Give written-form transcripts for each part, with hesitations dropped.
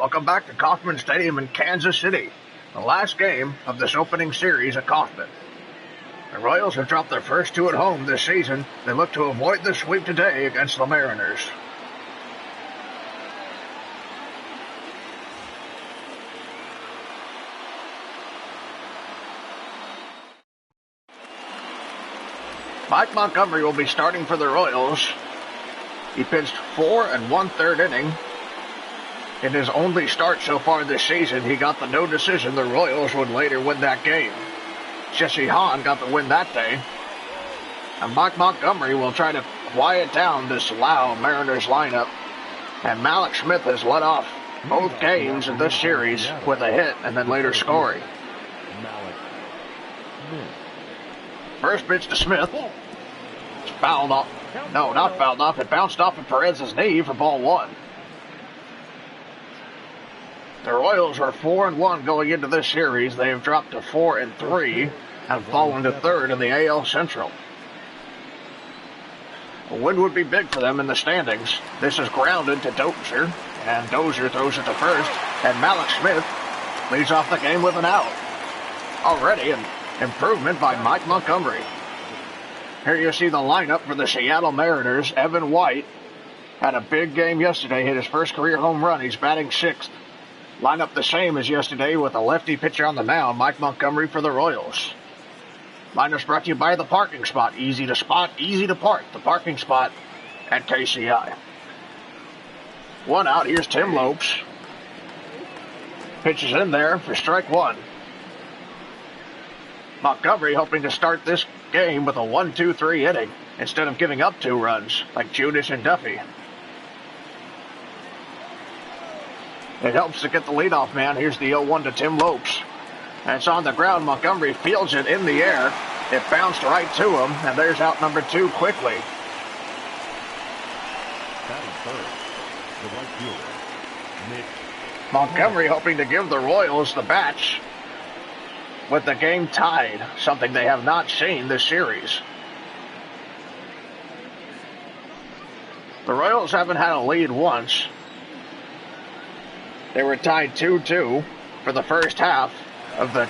Welcome back to Kauffman Stadium in Kansas City, the last game of this opening series at Kauffman. The Royals have dropped their first two at home this season. They look to avoid the sweep today against the Mariners. Mike Montgomery will be starting for the Royals. He pitched 4 1/3 inning. In his only start so far this season, he got the no decision. The Royals would later win that game. Jesse Hahn got the win that day. And Mike Montgomery will try to quiet down this loud Mariners lineup. And Mallex Smith has led off both games in this series with a hit and then later scoring. First pitch to Smith. It's fouled off. No, not fouled off. It bounced off of Perez's knee for ball 1. The Royals were 4-1 going into this series. They have dropped to 4-3 and fallen to 3rd in the AL Central. A win would be big for them in the standings. This is grounded to Dozier, and Dozier throws it to first, and Mallex Smith leads off the game with an out. Already an improvement by Mike Montgomery. Here you see the lineup for the Seattle Mariners. Evan White had a big game yesterday, hit his first career home run. He's batting 6th. Lineup the same as yesterday with a lefty pitcher on the mound, Mike Montgomery for the Royals. Lineups brought to you by The Parking Spot. Easy to spot, easy to park. The Parking Spot at KCI. One out, here's Tim Lopes. Pitches in there for strike 1. Montgomery hoping to start this game with a 1-2-3 inning instead of giving up 2 runs like Judas and Duffy. It helps to get the leadoff man. Here's the 0-1 to Tim Lopes. And it's on the ground. Montgomery fields it in the air. It bounced right to him, and there's out number 2 quickly. Montgomery hoping to give the Royals the batch with the game tied, something they have not seen this series. The Royals haven't had a lead once. They were tied 2-2 for the first half of the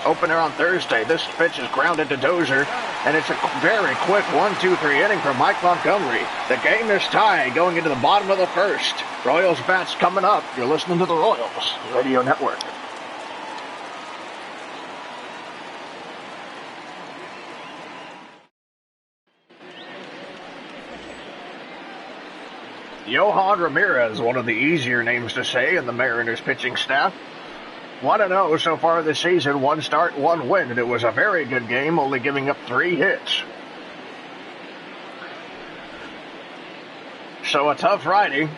opener on Thursday. This pitch is grounded to Dozier, and it's a very quick 1-2-3 inning for Mike Montgomery. The game is tied going into the bottom of the first. Royals bats coming up. You're listening to the Royals Radio Network. Yohan Ramirez, one of the easier names to say in the Mariners pitching staff. 1-0 so far this season, 1 start, 1 win, and it was a very good game, only giving up 3 hits. So a tough Friday.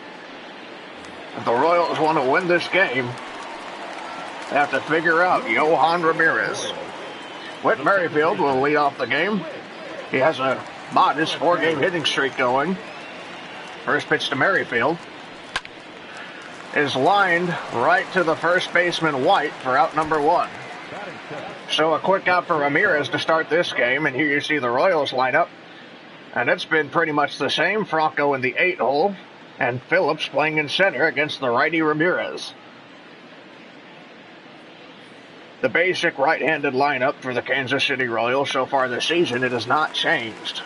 If the Royals want to win this game, they have to figure out Yohan Ramirez. Whit Merrifield will lead off the game. He has a modest 4-game hitting streak going. First pitch to Merrifield is lined right to the first baseman White for out number 1. So a quick out for Ramirez to start this game, and here you see the Royals lineup. And it's been pretty much the same. Franco in the 8 hole, and Phillips playing in center against the righty Ramirez. The basic right-handed lineup for the Kansas City Royals so far this season, it has not changed.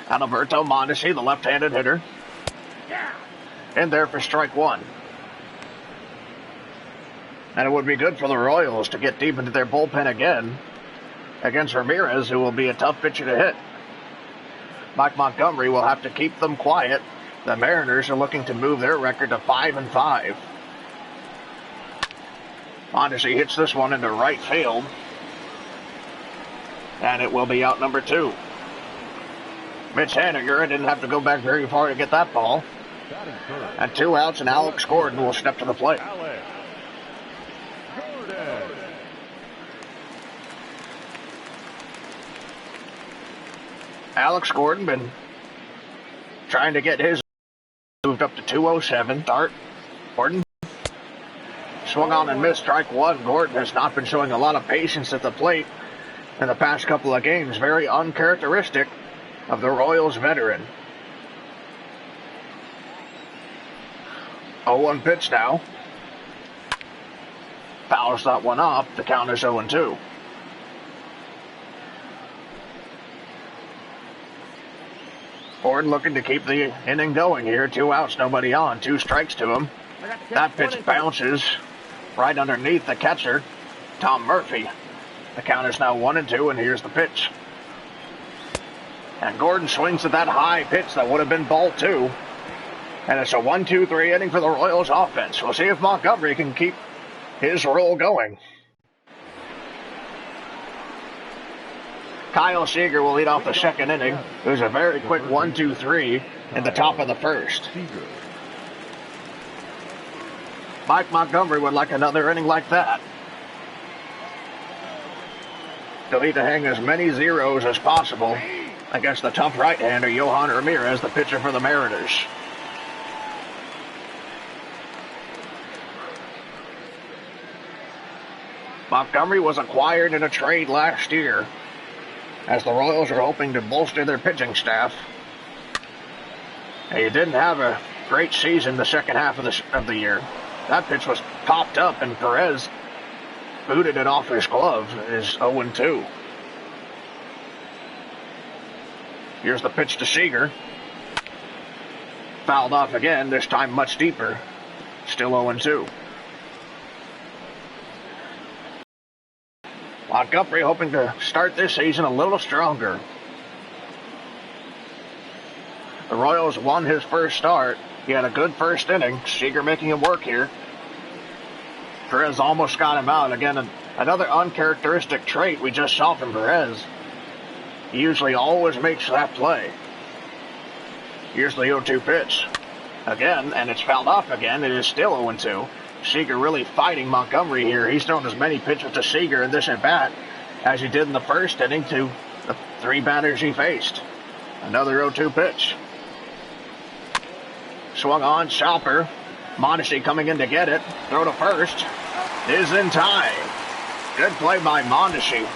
Adalberto Mondesi, the left-handed hitter, in there for strike 1. And it would be good for the Royals to get deep into their bullpen again against Ramirez, who will be a tough pitcher to hit. Mike Montgomery will have to keep them quiet. The Mariners are looking to move their record to 5-5. Mondesi hits this one into right field, and it will be out number 2. Mitch Haniger didn't have to go back very far to get that ball. And 2 outs, and Alex Gordon will step to the plate. Alex Gordon been trying to get his moved up to 207. Start. Gordon swung on and missed strike 1. Gordon has not been showing a lot of patience at the plate in the past couple of games. Very uncharacteristic of the Royals veteran. 0-1 pitch now. Fouls that one off. The count is 0-2. Ford looking to keep the inning going here. 2 outs, nobody on. 2 strikes to him. That pitch bounces right underneath the catcher, Tom Murphy. The count is now 1-2, and here's the pitch. And Gordon swings at that high pitch that would have been ball 2. And it's a 1-2-3 inning for the Royals offense. We'll see if Montgomery can keep his roll going. Kyle Seager will lead off the second inning. It was a very quick 1-2-3 in the top of the first. Mike Montgomery would like another inning like that. They'll need to hang as many zeros as possible against the tough right-hander Yohan Ramirez, the pitcher for the Mariners. Montgomery was acquired in a trade last year, as the Royals are hoping to bolster their pitching staff. He didn't have a great season the second half of the year. That pitch was popped up, and Perez booted it off his glove. It is 0-2. Here's the pitch to Seager. Fouled off again, this time much deeper. Still 0-2. Montgomery hoping to start this season a little stronger. The Royals won his first start. He had a good first inning. Seager making him work here. Perez almost got him out. Again, another uncharacteristic trait we just saw from Perez. He usually always makes that play. Here's the 0-2 pitch. Again, and it's fouled off again. It is still 0-2. Seager really fighting Montgomery here. He's thrown as many pitches to Seager in this at-bat as he did in the first inning to the 3 batters he faced. Another 0-2 pitch. Swung on, Chopper. Mondesi coming in to get it. Throw to first. Is in time. Good play by Mondesi.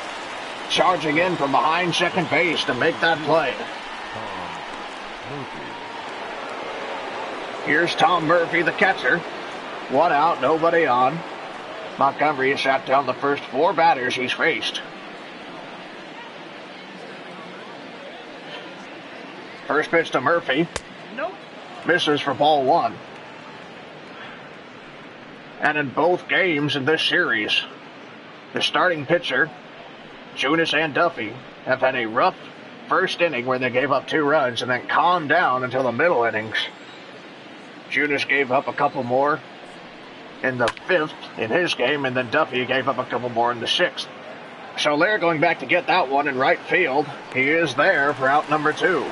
Charging in from behind second base to make that play. Here's Tom Murphy, the catcher. 1 out, nobody on. Montgomery has shot down the first 4 batters he's faced. First pitch to Murphy. Nope. Misses for ball 1. And in both games in this series, the starting pitcher, Junis and Duffy, have had a rough first inning where they gave up 2 runs and then calmed down until the middle innings. Junis gave up a couple more in the 5th in his game, and then Duffy gave up a couple more in the 6th. Soler going back to get that one in right field. He is there for out number 2.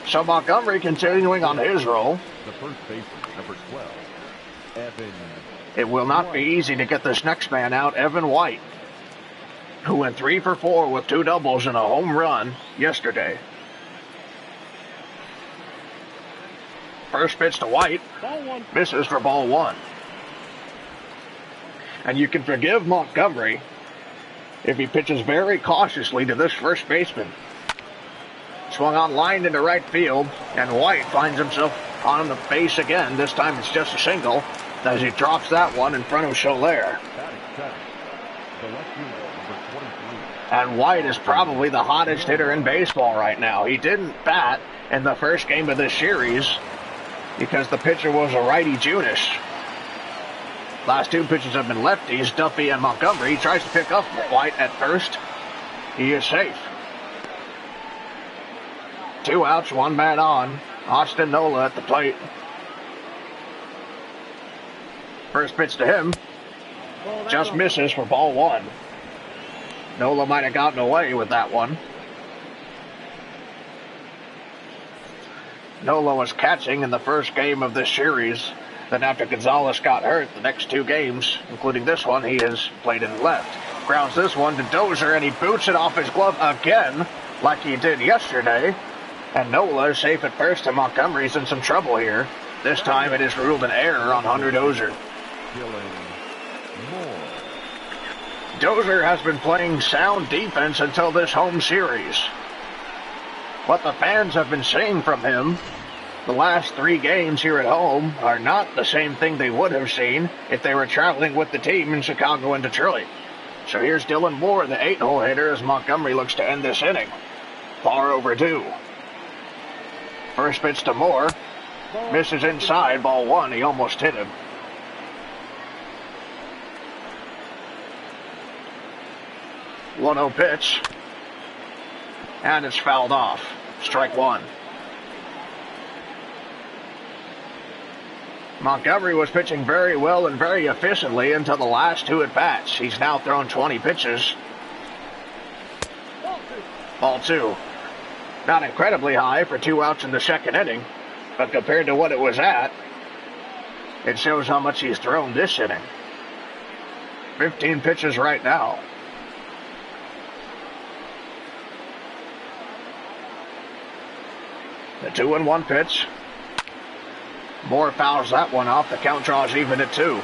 So Montgomery continuing on his roll. The first baseman, number 12, Evan. It will not be easy to get this next man out, Evan White, who went 3 for 4 with 2 doubles and a home run yesterday. First pitch to White, misses for ball 1. And you can forgive Montgomery if he pitches very cautiously to this first baseman. Swung on line into right field, and White finds himself on the base again. This time it's just a single as he drops that one in front of Soler. And White is probably the hottest hitter in baseball right now. He didn't bat in the first game of this series because the pitcher was a righty, Junis. Last 2 pitchers have been lefties, Duffy and Montgomery. He tries to pick up White at first. He is safe. 2 outs, 1 man on. Austin Nola at the plate. First pitch to him. Just misses for ball 1. Nola might have gotten away with that one. Nola was catching in the first game of this series. Then after Gonzalez got hurt, the next 2 games, including this one, he has played in left. Grounds this one to Dozier, and he boots it off his glove again, like he did yesterday. And Nola is safe at first, and Montgomery's in some trouble here. This time it is ruled an error on Hunter Dozier. Dozier has been playing sound defense until this home series. what the fans have been seeing from him the last 3 games here at home are not the same thing they would have seen if they were traveling with the team in Chicago and Detroit. So here's Dylan Moore, the 8-hole hitter, as Montgomery looks to end this inning. Far overdue. First pitch to Moore. Misses inside, ball 1. He almost hit him. One-zero pitch. And it's fouled off. Strike 1. Montgomery was pitching very well and very efficiently until the last 2 at-bats. He's now thrown 20 pitches. Ball 2. Not incredibly high for 2 outs in the second inning, but compared to what it was at, it shows how much he's thrown this inning. 15 pitches right now. The 2-1 pitch. Moore fouls that one off. The count draws even at 2.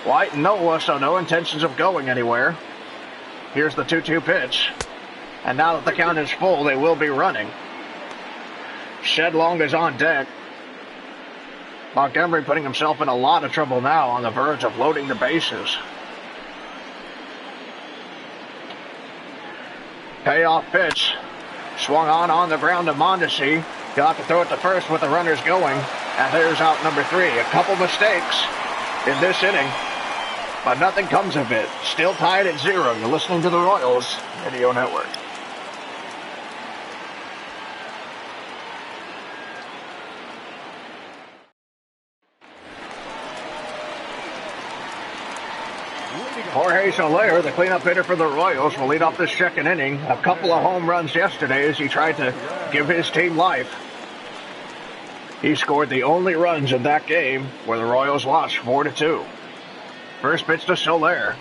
White and Noah, so no intentions of going anywhere. Here's the 2-2 pitch. And now that the count is full, they will be running. Shedlong is on deck. Montgomery putting himself in a lot of trouble now, on the verge of loading the bases. Payoff pitch. Swung on the ground to Mondesi. He'll have to throw it to first with the runners going. And there's out number 3. A couple mistakes in this inning, but nothing comes of it. Still tied at 0. You're listening to the Royals Radio Network. Jorge Soler, the cleanup hitter for the Royals, will lead off this second inning. A couple of home runs yesterday as he tried to give his team life. He scored the only runs in that game where the Royals lost 4-2. First pitch to Soler.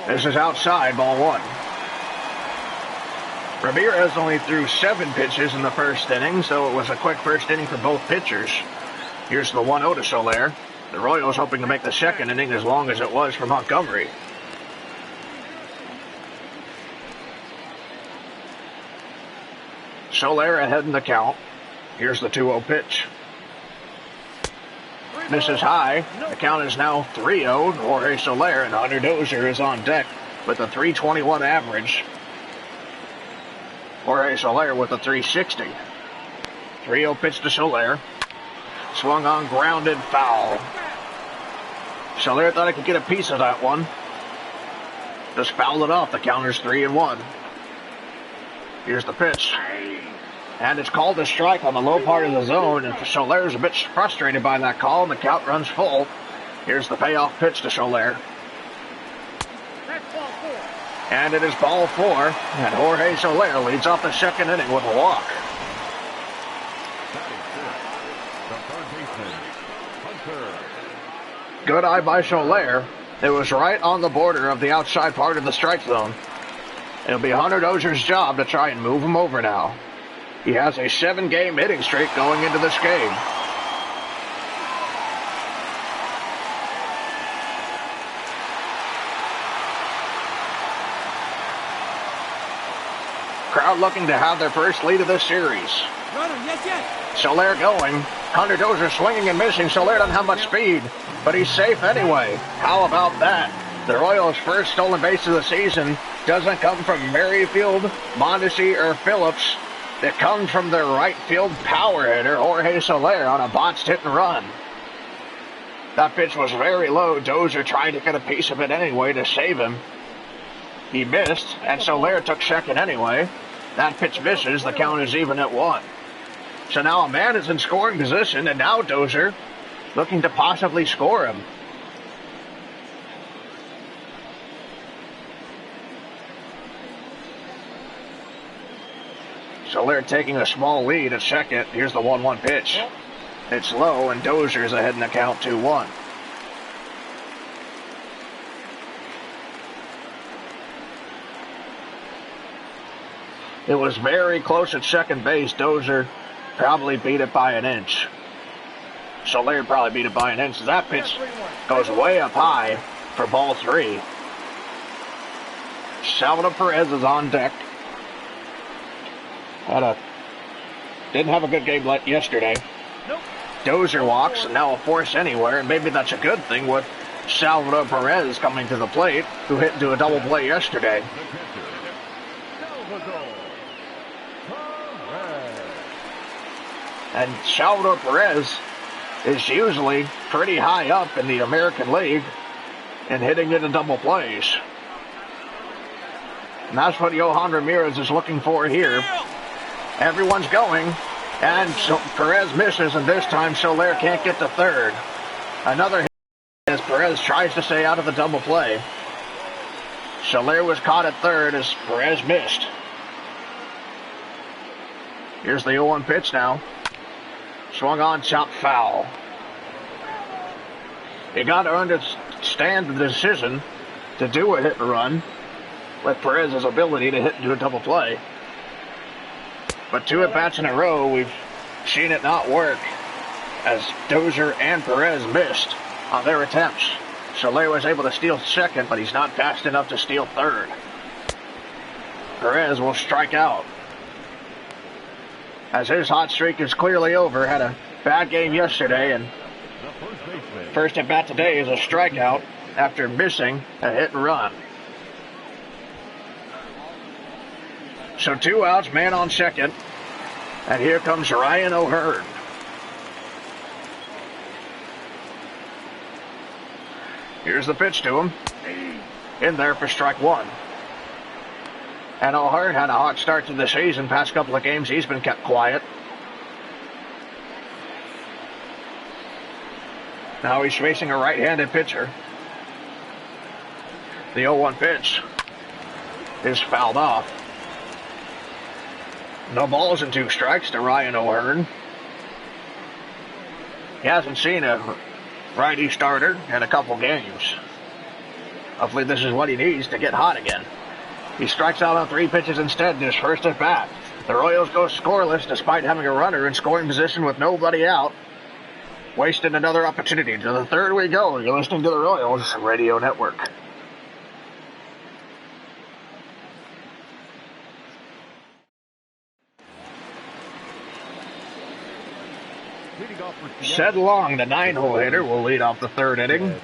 This is outside, ball 1. Ramirez only threw 7 pitches in the first inning, so it was a quick first inning for both pitchers. Here's the 1-0 to Soler. The Royals hoping to make the second inning as long as it was for Montgomery. Soler ahead in the count. Here's the 2-0 pitch. Misses high. The count is now 3-0. Jorge Soler, and Hunter Dozier is on deck with a .321 average. Jorge Soler with a .360. 3-0 pitch to Soler. Swung on, grounded, foul. Soler thought he could get a piece of that one. Just fouled it off. The counter's 3-1. Here's the pitch. And it's called a strike on the low part of the zone, and Soler's a bit frustrated by that call, and the count runs full. Here's the payoff pitch to Soler. And it is ball 4, and Jorge Soler leads off the second inning with a walk. Good eye by Soler. It was right on the border of the outside part of the strike zone. It'll be Hunter Dozier's job to try and move him over now. He has a 7-game hitting streak going into this game. Crowd looking to have their first lead of this series. Soler going. Hunter Dozier swinging and missing. Soler doesn't have much speed, but he's safe anyway. How about that? The Royals' first stolen base of the season doesn't come from Merrifield, Mondesi, or Phillips. It comes from their right field power hitter, Jorge Soler, on a botched hit and run. That pitch was very low. Dozier tried to get a piece of it anyway to save him. He missed, and Soler took second anyway. That pitch misses. The count is even at 1. So now a man is in scoring position, and now Dozier looking to possibly score him. Soler taking a small lead at second. Here's the 1-1 pitch. It's low, and Dozier's ahead in the count 2-1. It was very close at second base. Dozier probably beat it by an inch. Soler probably beat it by an inch. That pitch goes way up high for ball 3. Salvador Perez is on deck. Didn't have a good game yesterday. Dozier walks, and now a force anywhere, and maybe that's a good thing with Salvador Perez coming to the plate, who hit into a double play yesterday. And Salvador Perez is usually pretty high up in the American League and hitting into double plays. And that's what Yohan Ramirez is looking for here. Everyone's going, and so Perez misses, and this time Soler can't get to third. Another hit as Perez tries to stay out of the double play. Soler was caught at third as Perez missed. Here's the 0-1 pitch now. Swung on, chopped foul. You got to understand the decision to do a hit and run with Perez's ability to hit into a double play. But 2 at-bats in a row, we've seen it not work as Dozier and Perez missed on their attempts. Soler was able to steal second, but he's not fast enough to steal third. Perez will strike out as his hot streak is clearly over. Had a bad game yesterday, and first at bat today is a strikeout after missing a hit and run. So 2 outs, man on second, and here comes Ryan O'Hearn. Here's the pitch to him, in there for strike 1. And O'Hearn had a hot start to the season. Past couple of games, he's been kept quiet. Now he's facing a right-handed pitcher. The 0-1 pitch is fouled off. No balls and 2 strikes to Ryan O'Hearn. He hasn't seen a righty starter in a couple games. Hopefully this is what he needs to get hot again. He strikes out on 3 pitches instead in his first at bat. The Royals go scoreless despite having a runner in scoring position with nobody out. Wasted another opportunity. To the third we go. You're listening to the Royals Radio Network. Sed Long, the 9-hole hitter, will lead off the third inning.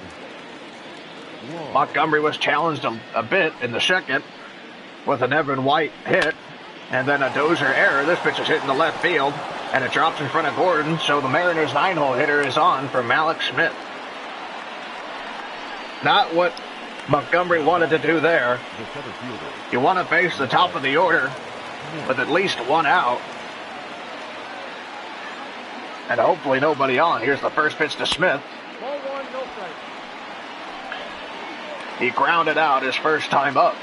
Montgomery was challenged a bit in the second with an Evan White hit, and then a Dozier error. This pitch is hit in the left field, and it drops in front of Gordon, so the Mariners' 9-hole hitter is on for Malik Smith. Not what Montgomery wanted to do there. You want to face the top of the order with at least 1 out. And hopefully nobody on. Here's the first pitch to Smith. Ball 1, no strike. He grounded out his first time up.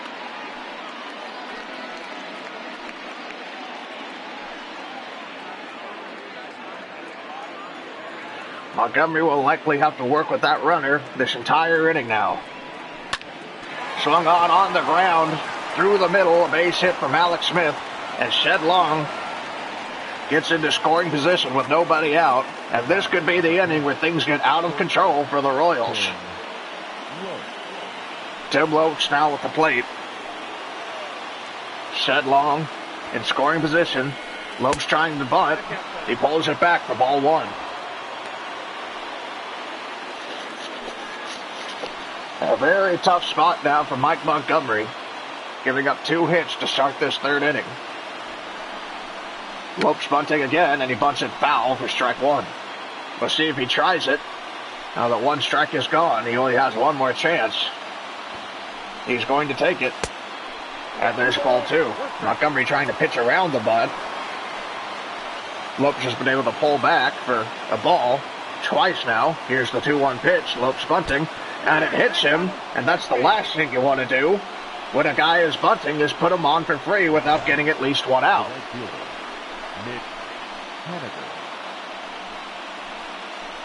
Montgomery will likely have to work with that runner this entire inning now. Swung on the ground, through the middle, a base hit from Alex Smith, and Sed Long gets into scoring position with nobody out, and this could be the inning where things get out of control for the Royals. Tim Lopes now with the plate. Sed Long in scoring position. Lopes trying to bunt. He pulls it back for ball 1. A very tough spot now for Mike Montgomery, giving up 2 hits to start this third inning. Lopes bunting again, and he bunts it foul for strike 1. We'll see if he tries it. Now that 1 strike is gone, he only has 1 more chance. He's going to take it. And there's ball 2. Montgomery trying to pitch around the bunt. Lopes has been able to pull back for a ball twice now. Here's the 2-1 pitch. Lopes bunting, and it hits him, and that's the last thing you want to do when a guy is bunting, is put him on for free without getting at least 1 out.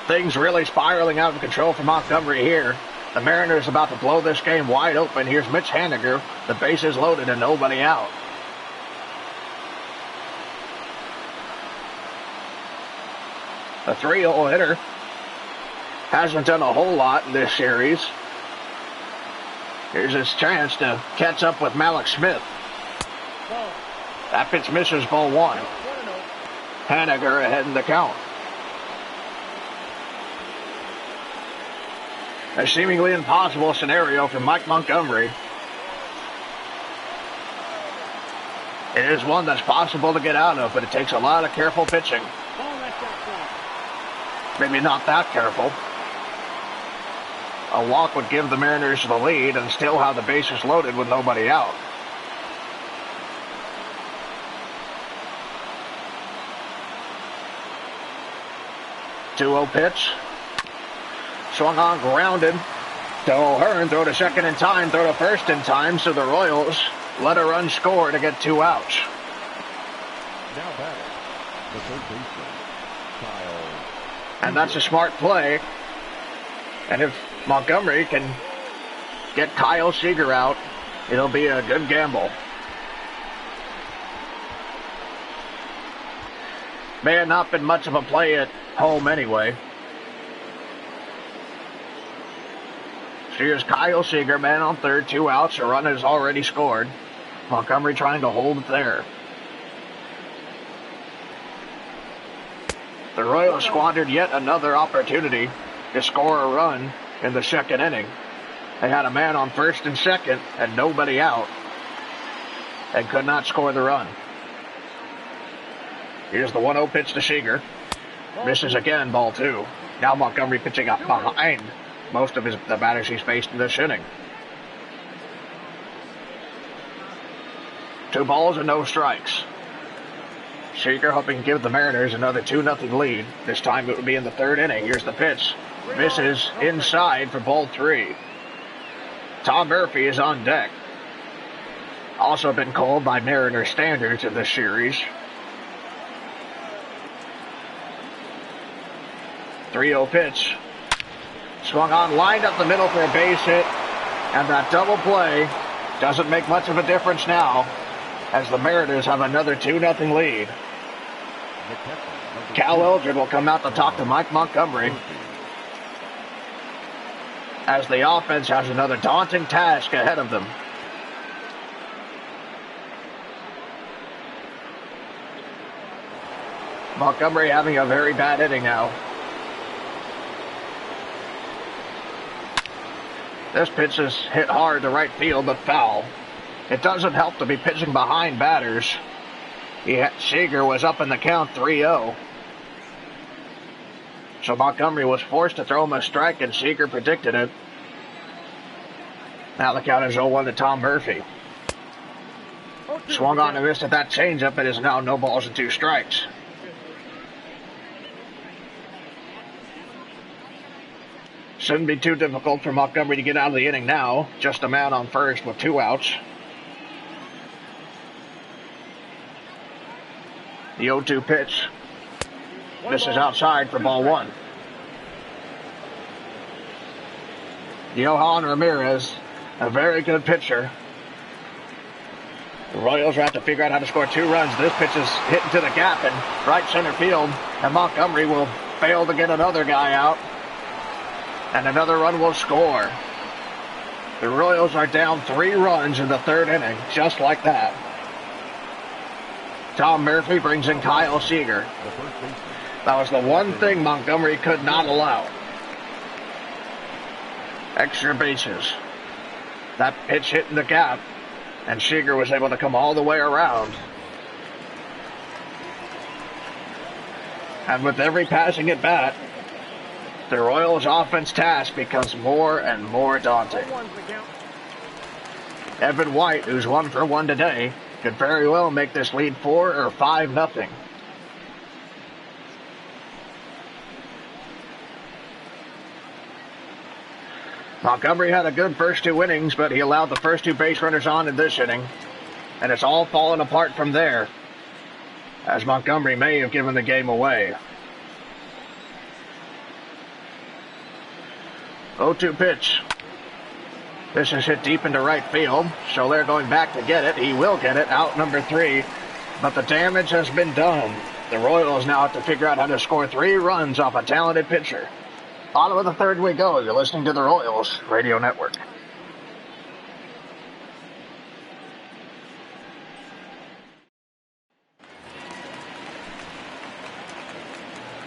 Things really spiraling out of control for Montgomery here. The Mariners about to blow this game wide open. Here's Mitch Haniger. The base is loaded and nobody out. The 3-0 hitter hasn't done a whole lot in this series. Here's his chance to catch up with Malak Smith. That pitch misses, ball one. Haniger ahead in the count. A seemingly impossible scenario for Mike Montgomery. It is one that's possible to get out of, but it takes a lot of careful pitching. Maybe not that careful. A walk would give the Mariners the lead and still have the bases loaded with nobody out. Two-0 pitch. Swung on, grounded. To O'Hearn, throw to second in time, throw to first in time, so the Royals let a run score to get 2 outs. Now back, the third baseman, Kyle. And that's a smart play. And if Montgomery can get Kyle Seager out, it'll be a good gamble. May have not been much of a play at home anyway. Here's Kyle Seager, man on third, 2 outs. A run is already scored. Montgomery trying to hold it there. The Royals squandered yet another opportunity to score a run in the second inning. They had a man on first and second and nobody out and could not score the run. Here's the 1-0 pitch to Seager. Misses again, ball two. Now Montgomery pitching up behind most of the batters he's faced in this inning. 2 balls and no strikes. Seager hoping to give the Mariners another 2-0 lead. This time it would be in the third inning. Here's the pitch. Misses inside for ball 3. Tom Murphy is on deck. Also been called by Mariner standards in this series. 3-0 pitch. Swung on, lined up the middle for a base hit. And that double play doesn't make much of a difference now as the Mariners have another 2-0 lead. Cal Eldred will come out to talk to Mike Montgomery as the offense has another daunting task ahead of them. Montgomery having a very bad inning now. This pitch is hit hard to right field, but foul. It doesn't help to be pitching behind batters. Seager was up in the count 3-0. So Montgomery was forced to throw him a strike, and Seager predicted it. Now the count is 0-1 to Tom Murphy. Swung on and missed at that changeup. It is now no balls and 2 strikes. Shouldn't be too difficult for Montgomery to get out of the inning now. Just a man on first with 2 outs. The 0-2 pitch. This is outside for ball 1. Johan Ramirez, a very good pitcher. The Royals will have to figure out how to score 2 runs. This pitch is hit into the gap in right center field, and Montgomery will fail to get another guy out. And another run will score. The Royals are down 3 runs in the third inning, just like that. Tom Murphy brings in Kyle Seager. That was the one thing Montgomery could not allow. Extra bases. That pitch hit in the gap, and Seager was able to come all the way around. And with every passing at bat, the Royals' offense task becomes more and more daunting. Evan White, who's 1 for 1 today, could very well make this lead 4 or 5-0. Montgomery had a good first 2 innings, but he allowed the first 2 base runners on in this inning, and it's all fallen apart from there, as Montgomery may have given the game away. 0-2 pitch. This is hit deep into right field, so they're going back to get it. He will get it, out number 3, but the damage has been done. The Royals now have to figure out how to score 3 runs off a talented pitcher. Bottom of the third we go. You're listening to the Royals Radio Network.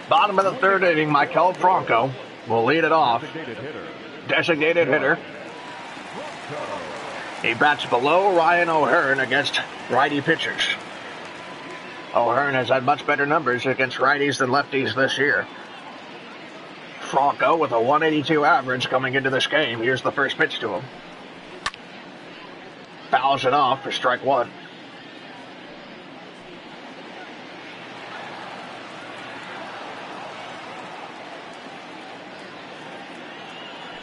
Bottom of the third inning, Michael Franco will lead it off. Designated hitter. He bats below Ryan O'Hearn against righty pitchers. O'Hearn has had much better numbers against righties than lefties this year. Franco with a 182 average coming into this game. Here's the first pitch to him. Fouls it off for strike one.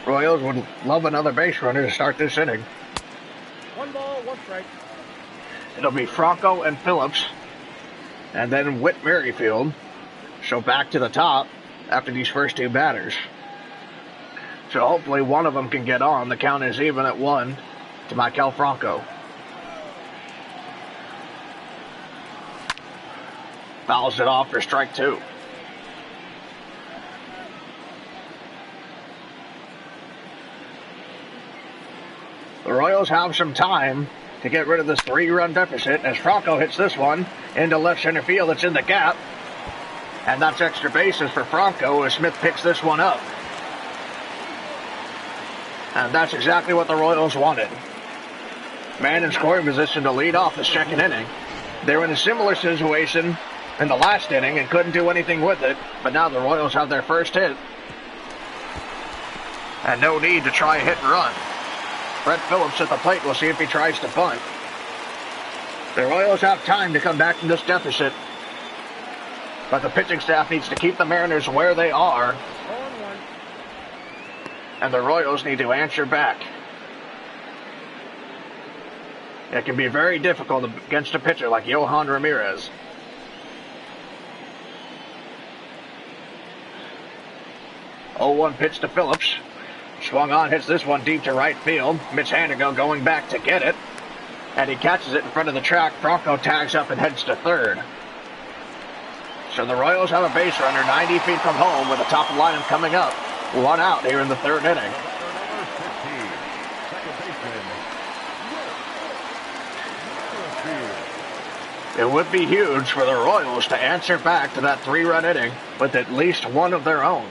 Royals would love another base runner to start this inning. 1 ball, 1 strike. It'll be Franco and Phillips, and then Whit Merrifield. So back to the top after these first two batters. So hopefully one of them can get on. The count is even at 1 to Michael Franco. Fouls it off for strike 2. The Royals have some time to get rid of this 3-run deficit as Franco hits this one into left center field. It's in the gap. And that's extra bases for Franco as Smith picks this one up. And that's exactly what the Royals wanted. Man in scoring position to lead off the second inning. They were in a similar situation in the last inning and couldn't do anything with it. But now the Royals have their first hit. And no need to try a hit and run. Brett Phillips at the plate. We'll see if he tries to bunt. The Royals have time to come back from this deficit. But the pitching staff needs to keep the Mariners where they are. 0-1. And the Royals need to answer back. It can be very difficult against a pitcher like Yohan Ramirez. Oh, 1 pitch to Phillips. Swung on, hits this one deep to right field. Mitch Hanigo going back to get it. And he catches it in front of the track. Franco tags up and heads to third. So the Royals have a base runner 90 feet from home with the top of the lineup coming up. 1 out here in the third inning. It would be huge for the Royals to answer back to that 3-run inning with at least one of their own.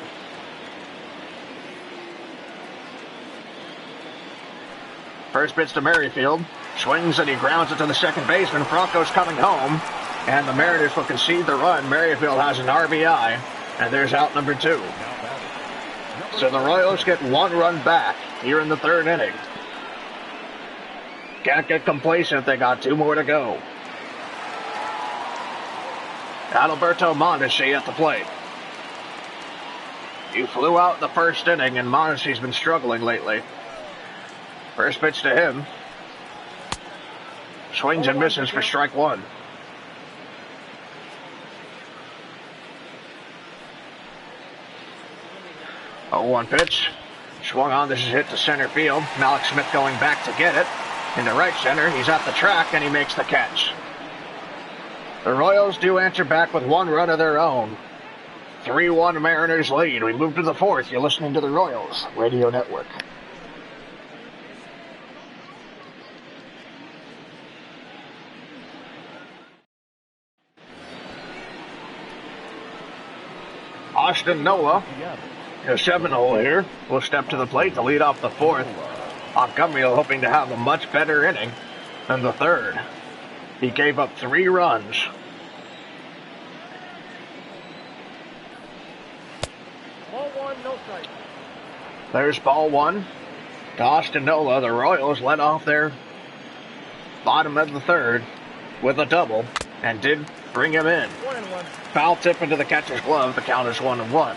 First pitch to Merrifield. Swings and he grounds it to the second baseman. Franco's coming home. And the Mariners will concede the run. Merrifield has an RBI. And there's out number 2. So the Royals get 1 run back here in the third inning. Can't get complacent. They got 2 more to go. Adalberto Mondesi at the plate. He flew out in the first inning, and Mondesi's been struggling lately. First pitch to him. Swings and misses for strike 1. Oh, 1 pitch. Swung on. This is hit to center field. Malik Smith going back to get it. Into right center. He's at the track, and he makes the catch. The Royals do answer back with 1 run of their own. 3-1 Mariners lead. We move to the 4th. You're listening to the Royals Radio Network. Austin Nola, a 7-hole here, will step to the plate to lead off the 4th. Montgomery hoping to have a much better inning than the 3rd. He gave up 3 runs. Ball 1, no strike. There's ball 1 to Austin Nola. The Royals led off their bottom of the 3rd with a double and did bring him in. 1-1. Foul tip into the catcher's glove. The count is 1-1.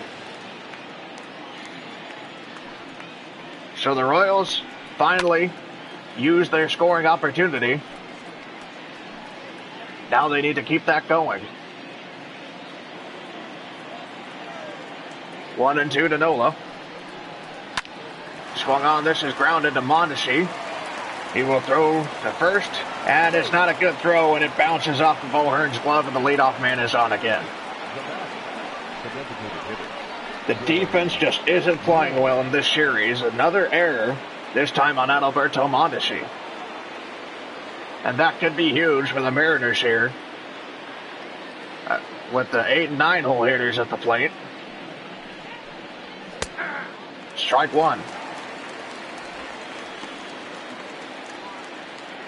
So the Royals finally used their scoring opportunity. Now they need to keep that going. 1-2 to Nola. Swung on. This is grounded to Mondesi. He will throw to first, and it's not a good throw, and it bounces off of O'Hearn's glove, and the leadoff man is on again. The defense just isn't playing well in this series. Another error, this time on Adalberto Mondesi. And that could be huge for the Mariners here. with the 8 and 9 hole hitters at the plate. Strike one.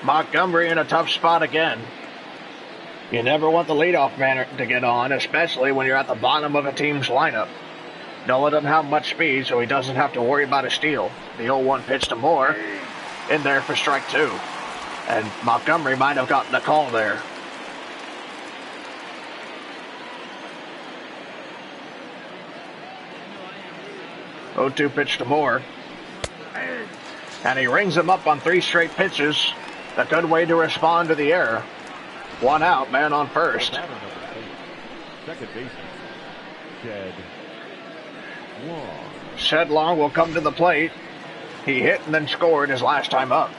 Montgomery in a tough spot again. You never want the leadoff man to get on, especially when you're at the bottom of a team's lineup. Nola doesn't have much speed, so he doesn't have to worry about a steal. The 0-1 pitch to Moore, in there for strike two. And Montgomery might have gotten a call there. Oh, 2 pitch to Moore. And he rings him up on 3 straight pitches. A good way to respond to the error. 1 out, man on first. Second baseman, Shed Long. Shed Long will come to the plate. He hit and then scored his last time up.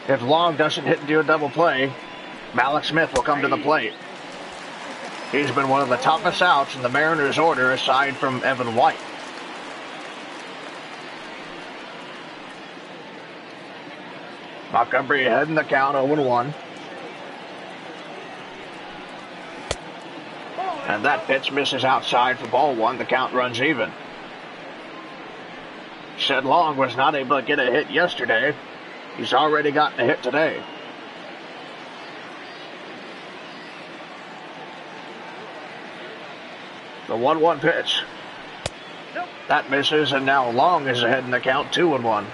If Long doesn't hit and do a double play, Malik Smith will come to the plate. He's been one of the toughest outs in the Mariners' order aside from Evan White. Montgomery ahead in the count, 0-1. And that pitch misses outside for ball one. The count runs even. Shed Long was not able to get a hit yesterday. He's already gotten a hit today. The 1-1 pitch. That misses, and now Long is ahead in the count, 2-1.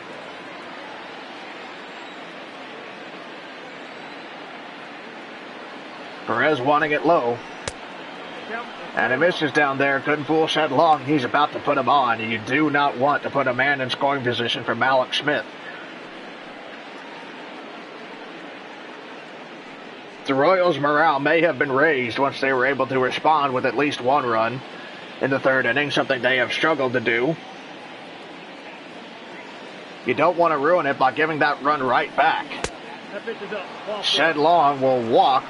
Perez wanting it low. And it misses down there. Couldn't fool Shed Long. He's about to put him on. You do not want to put a man in scoring position for Malik Smith. The Royals' morale may have been raised once they were able to respond with at least 1 run in the 3rd inning, something they have struggled to do. You don't want to ruin it by giving that run right back. Shed Long will walk.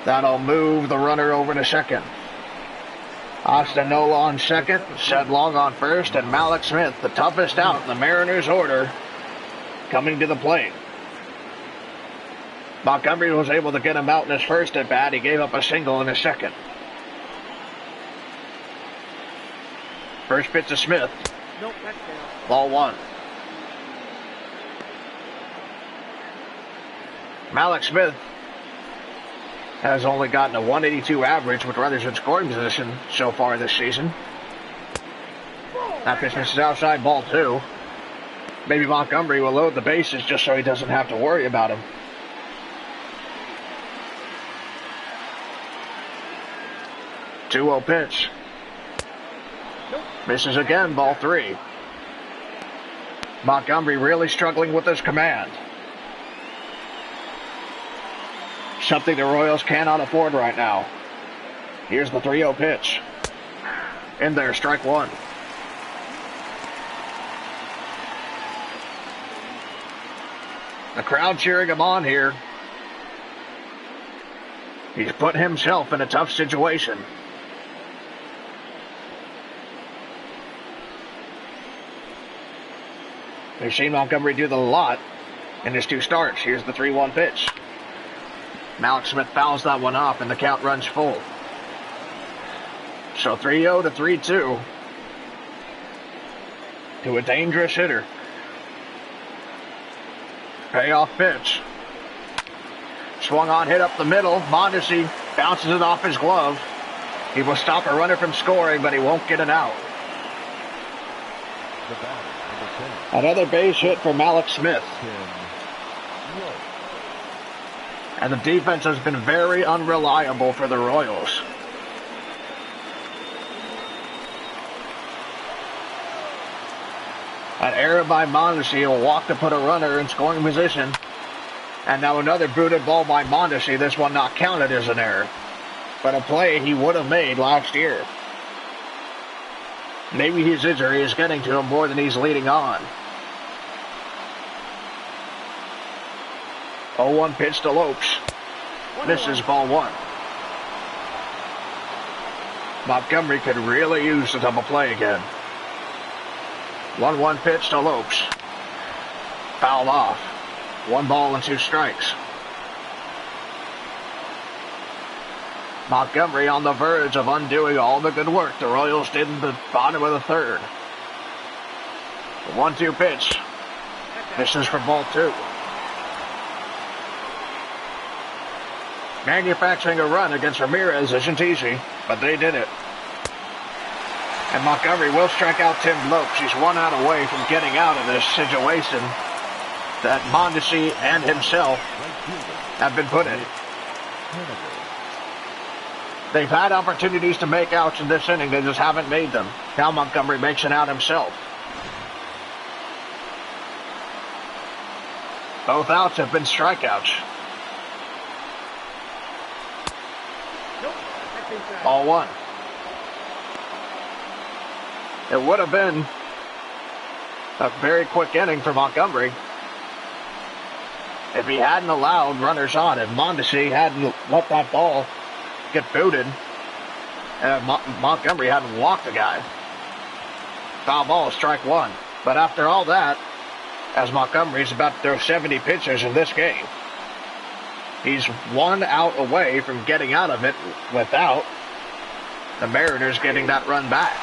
That'll move the runner over to second. Austin Nola on second, Shed Long on first, and Malik Smith, the toughest out in the Mariners' order, coming to the plate. Montgomery was able to get him out in his first at bat. He gave up a single in his second. First pitch to Smith. Ball one. Malik Smith has only gotten a 182 average with runners in scoring position so far this season. That pitch misses outside, ball two. Maybe Montgomery will load the bases just so he doesn't have to worry about him. Two-0 pitch. Misses again, ball three. Montgomery really struggling with his command. Something the Royals cannot afford right now. Here's the 3-0 pitch. In there, strike one. The crowd cheering him on here. He's put himself in a tough situation. We've seen Montgomery do the lot in his 2 starts. Here's the 3-1 pitch. Malik Smith fouls that one off, and the count runs full. So 3-0 to 3-2 to a dangerous hitter. Payoff pitch. Swung on, hit up the middle. Mondesi bounces it off his glove. He will stop a runner from scoring, but he won't get it out. Another base hit for Malik Smith. And the defense has been very unreliable for the Royals. An error by Mondesi will walk to put a runner in scoring position. And now another booted ball by Mondesi. This one not counted as an error, but a play he would have made last year. Maybe his injury is getting to him more than he's leading on. 0-1 pitch to Lopes. Misses, ball one. Montgomery could really use a double play again. 1-1 pitch to Lopes. Fouled off. 1 ball and 2 strikes. Montgomery on the verge of undoing all the good work the Royals did in the bottom of the third. The 1-2 pitch. Misses for ball 2. Manufacturing a run against Ramirez isn't easy, but they did it. And Montgomery will strike out Tim Lopes. He's 1 out away from getting out of this situation that Mondesi and himself have been put in. They've had opportunities to make outs in this inning. They just haven't made them. Now Montgomery makes an out himself. Both outs have been strikeouts. Ball 1. It would have been a very quick inning for Montgomery if he hadn't allowed runners on, if Mondesi hadn't let that ball get booted, and Montgomery hadn't walked the guy. Foul ball, strike 1. But after all that, as Montgomery's about to throw 70 pitches in this game, he's 1 out away from getting out of it without the Mariners getting that run back,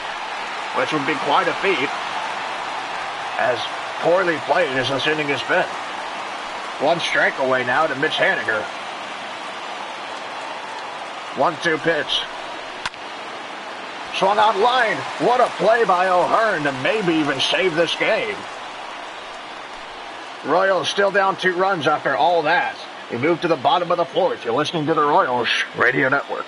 which would be quite a feat, as poorly played as this inning has been. 1 strike away now to Mitch Haniger. 1-2 pitch. Swung out line. What a play by O'Hearn to maybe even save this game. Royals still down 2 runs after all that. We move to the bottom of the 4th. You're listening to the Royals Radio Network.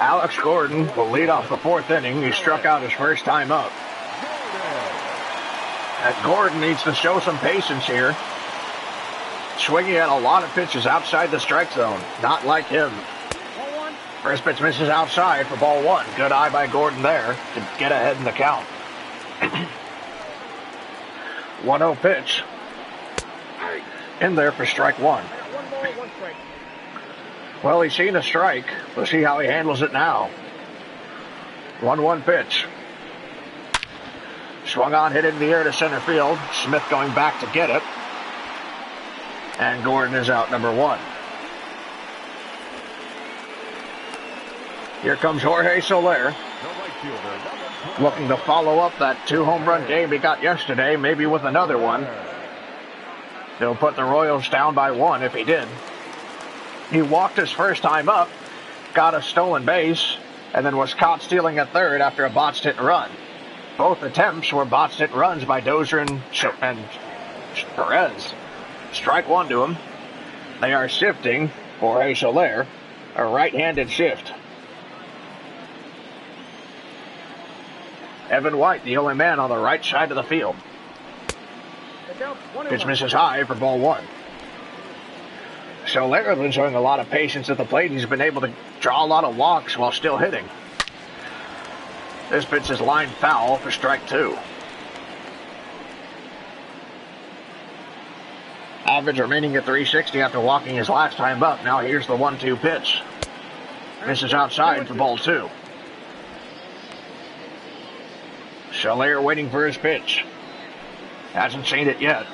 Alex Gordon will lead off the 4th inning. He struck out his first time up. And Gordon needs to show some patience here. Swinging at a lot of pitches outside the strike zone. Not like him. First pitch misses outside for ball 1. Good eye by Gordon there to get ahead in the count. 1-0 pitch. In there for strike 1. 1 ball, 1 strike. Well, he's seen a strike. We'll see how he handles it now. 1-1 pitch. Swung on, hit in the air to center field. Smith going back to get it. And Gordon is out, number 1. Here comes Jorge Soler, looking to follow up that 2-home run game he got yesterday, maybe with another one. He'll put the Royals down by 1 if he did. He walked his first time up, got a stolen base, and then was caught stealing at third after a botched hit and run. Both attempts were botched hit runs by Dozier and Perez. Strike 1 to him. They are shifting Jorge Soler, a right-handed shift. Evan White, the only man on the right side of the field. Pitch misses high for ball 1. Soler is showing a lot of patience at the plate. He's been able to draw a lot of walks while still hitting. This pitch is lined foul for strike 2. Average remaining at 360 after walking his last time up. Now here's the 1-2 pitch. Misses outside for ball 2. Soler waiting for his pitch. Hasn't seen it yet.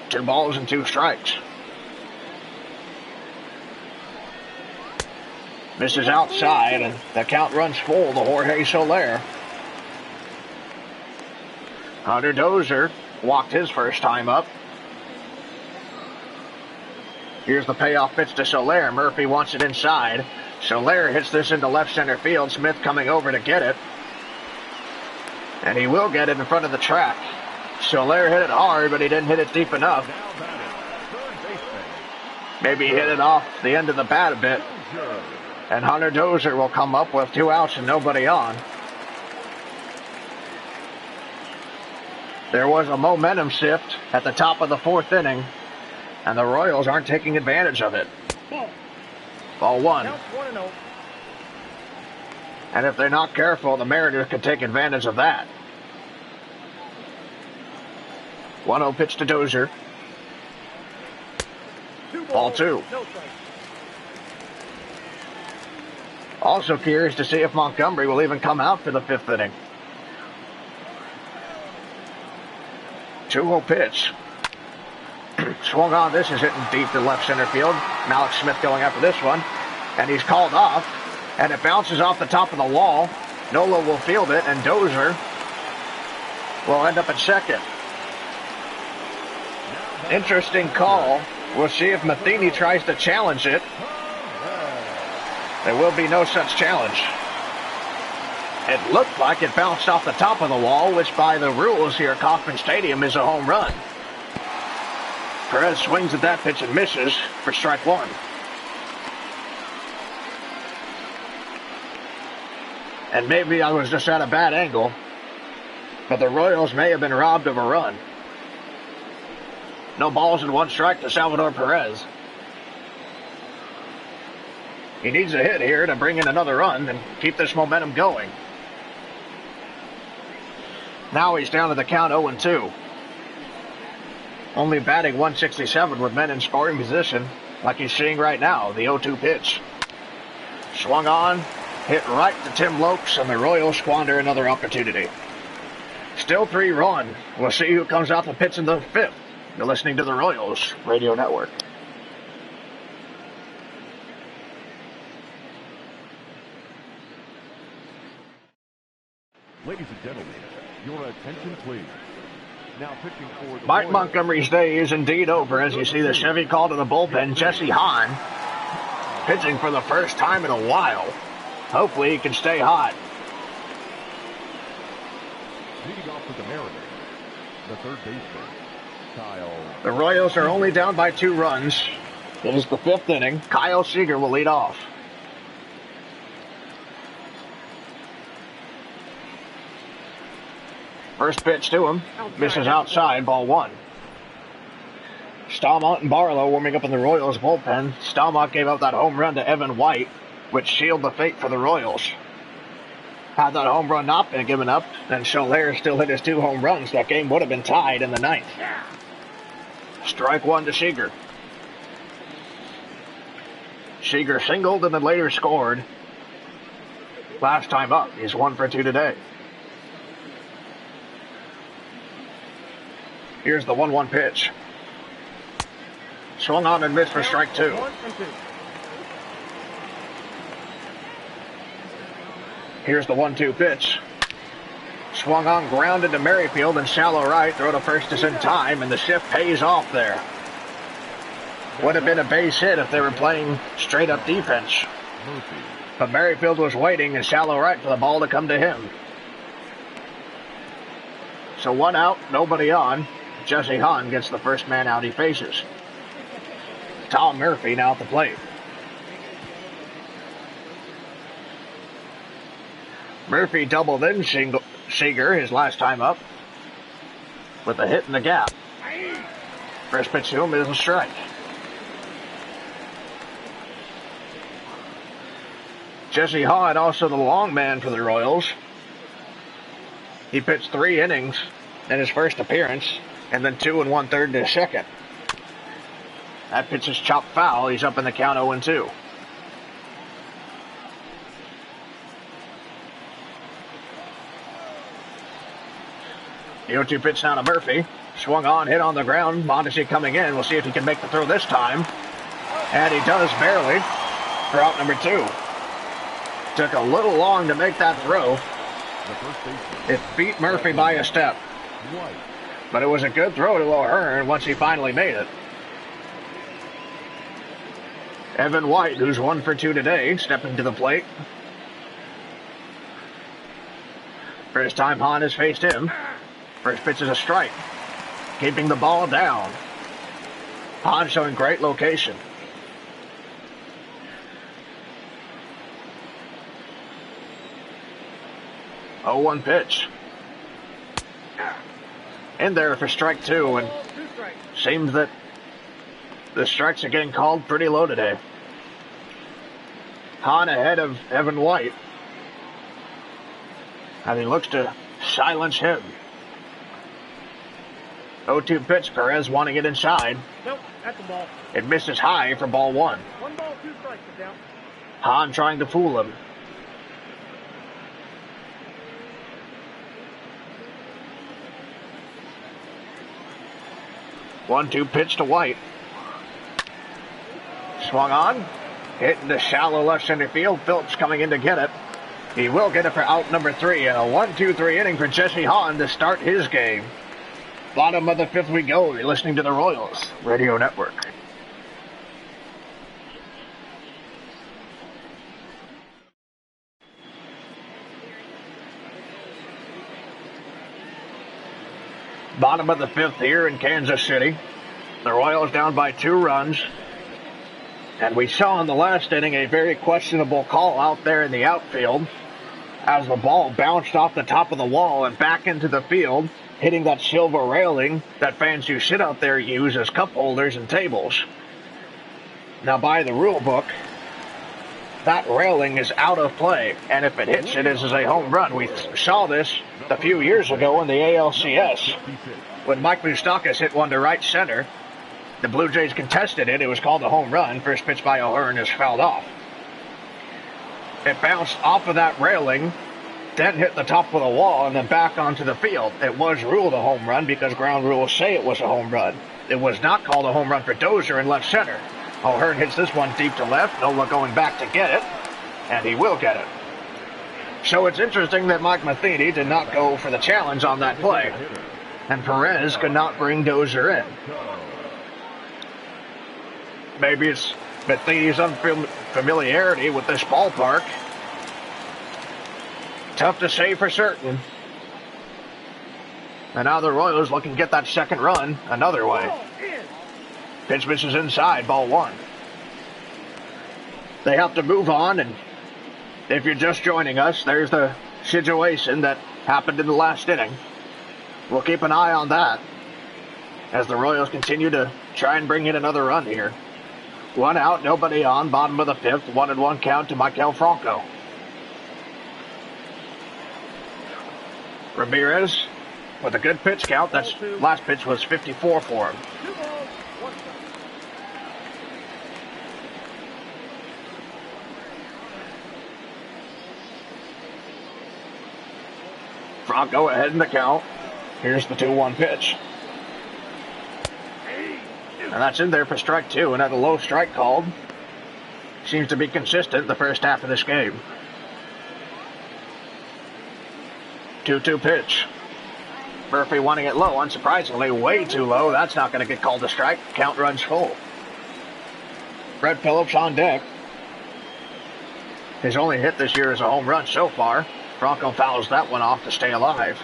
2 balls and 2 strikes. Misses outside, and the count runs full to Jorge Soler. Hunter Dozier walked his first time up. Here's the payoff pitch to Soler. Murphy wants it inside. Soler hits this into left center field. Smith coming over to get it. And he will get it in front of the track. Soler hit it hard, but he didn't hit it deep enough. Maybe hit it off the end of the bat a bit. And Hunter Dozier will come up with 2 outs and nobody on. There was a momentum shift at the top of the 4th inning, and the Royals aren't taking advantage of it. Ball 1. And if they're not careful, the Mariners could take advantage of that. 1-0 pitch to Dozier. Ball 2. Also curious to see if Montgomery will even come out for the 5th inning. 2-0 pitch. Swung on. This is hitting deep to left center field. Malik Smith going after this one. And he's called off. And it bounces off the top of the wall. Nola will field it, and Dozier will end up at second. Interesting call. We'll see if Matheny tries to challenge it. There will be no such challenge. It looked like it bounced off the top of the wall, which by the rules here at Kauffman Stadium is a home run. Perez swings at that pitch and misses for strike one. And maybe I was just at a bad angle, but the Royals may have been robbed of a run. No balls and 1 strike to Salvador Perez. He needs a hit here to bring in another run and keep this momentum going. Now he's down to the count 0-2. Only batting .167 with men in scoring position, like he's seeing right now, the 0-2 pitch. Swung on, hit right to Tim Lopes, and the Royals squander another opportunity. Still 3-run. We'll see who comes out to pitch in the 5th. You're listening to the Royals Radio Network. Ladies and gentlemen, your attention please. Now pitching for the Mike Royals. Montgomery's day is indeed over as you see the Chevy call to the bullpen. Jesse Hahn pitching for the first time in a while. Hopefully he can stay hot. Leading off with the Mariners, the third baseman, Kyle. The Royals are only down by 2 runs. It is the 5th inning. Kyle Seager will lead off. First pitch to him. Misses outside, ball 1. Stalmont and Barlow warming up in the Royals bullpen. Stalmont gave up that home run to Evan White, which sealed the fate for the Royals. Had that home run not been given up, then Soler still hit his 2 home runs. That game would have been tied in the 9th. Strike 1 to Seager. Seager singled and then later scored. Last time up, he's 1 for 2 today. Here's the 1-1 pitch. Swung on and missed for strike 2. 1-2. Here's the 1-2 pitch. Swung on, grounded to Merrifield and shallow right. Throw to first is in time, and the shift pays off there. Would have been a base hit if they were playing straight up defense. But Merrifield was waiting in shallow right for the ball to come to him. So 1 out, nobody on. Jesse Hahn gets the first man out he faces. Tom Murphy now at the plate. Murphy doubled in Seager his last time up with a hit in the gap. First pitch to him is a strike. Jesse Hahn, also the long man for the Royals. He pitched 3 innings in his first appearance, and then 2 1/3 to his second. That pitch is chopped foul. He's up in the count 0-2. The 0-2 pitch now to Murphy. Swung on, hit on the ground. Mondesi coming in. We'll see if he can make the throw this time. And he does barely for out number 2. Took a little long to make that throw. It beat Murphy by a step. But it was a good throw to O'Hearn once he finally made it. Evan White, who's 1 for 2 today, stepping to the plate. First time Hahn has faced him. First pitch is a strike. Keeping the ball down. Hahn showing great location. Oh, 1 pitch. In there for strike 2, and seems that the strikes are getting called pretty low today. Hahn ahead of Evan White. And he looks to silence him. 0-2 pitch, Perez wanting it inside. Nope, that's a ball. It misses high for ball 1. 1 ball, 2 strikes, sit down. Hahn trying to fool him. 1-2 pitch to White. Swung on. Hit into shallow left center field. Phillips coming in to get it. He will get it for out number 3. And a 1-2-3 inning for Jesse Hahn to start his game. Bottom of the 5th we go. You're listening to the Royals Radio Network. Bottom of the 5th here in Kansas City. The Royals down by 2 runs. And we saw in the last inning a very questionable call out there in the outfield as the ball bounced off the top of the wall and back into the field, hitting that silver railing that fans who sit out there use as cup holders and tables. Now, by the rule book, that railing is out of play, and if it hits, it is a home run. We saw this a few years ago in the ALCS when Mike Moustakas hit one to right center. The Blue Jays contested it. It was called a home run. First pitch by O'Hearn is fouled off. It bounced off of that railing, then hit the top of the wall, and then back onto the field. It was ruled a home run because ground rules say it was a home run. It was not called a home run for Dozier in left center. O'Hearn hits this one deep to left. Nola going back to get it, and he will get it. So it's interesting that Mike Matheny did not go for the challenge on that play, and Perez could not bring Dozier in. Maybe it's Matheny's unfamiliarity with this ballpark. Tough to say for certain. And now the Royals looking to get that second run another way. Pitch misses inside, ball 1. They have to move on, and if you're just joining us, there's the situation that happened in the last inning. We'll keep an eye on that as the Royals continue to try and bring in another run here. 1 out, nobody on, bottom of the 5th, 1-1 count to Maikel Franco. Ramirez with a good pitch count. That's last pitch was 54 for him. Franco ahead in the count. Here's the 2-1 pitch. And that's in there for strike 2. Another low strike called. Seems to be consistent the first half of this game. 2-2 pitch. Murphy wanting it low, unsurprisingly, way too low. That's not going to get called a strike. Count runs full. Brett Phillips on deck. His only hit this year is a home run so far. Franco fouls that one off to stay alive.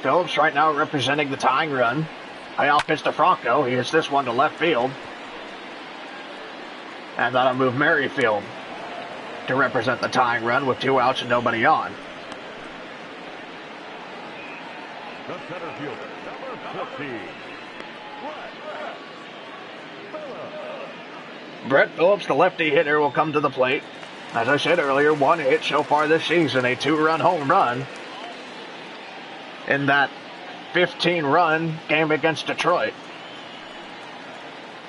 Phillips right now representing the tying run. High off pitch to Franco. He hits this one to left field. And that'll move Merrifield to represent the tying run with 2 outs and nobody on. The center fielder, number 15. Brett Phillips, the lefty hitter, will come to the plate. As I said earlier, 1 hit so far this season, a 2-run home run in that 15-run game against Detroit.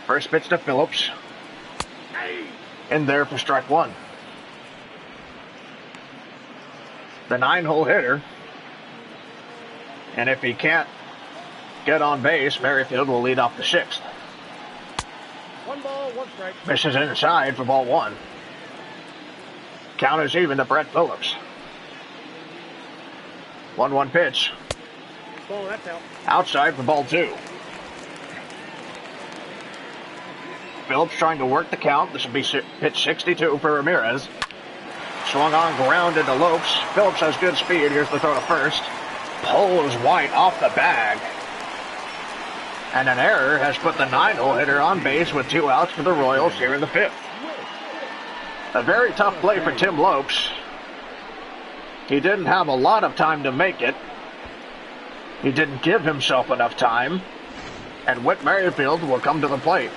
First pitch to Phillips. In there for strike 1. The 9-hole hitter. And if he can't get on base, Merrifield will lead off the 6th. 1 ball, 1 strike. Misses inside for ball 1. Count is even to Brett Phillips. 1-1 pitch. Oh, that's out. Outside for ball 2. Phillips trying to work the count. This will be pitch 62 for Ramirez. Swung on, grounded to Lopes. Phillips has good speed. Here's the throw to first. Pulls White off the bag. And an error has put the 9-hole hitter on base with 2 outs for the Royals here in the 5th. A very tough play for Tim Lopes. He didn't have a lot of time to make it. He didn't give himself enough time. And Whit Merrifield will come to the plate.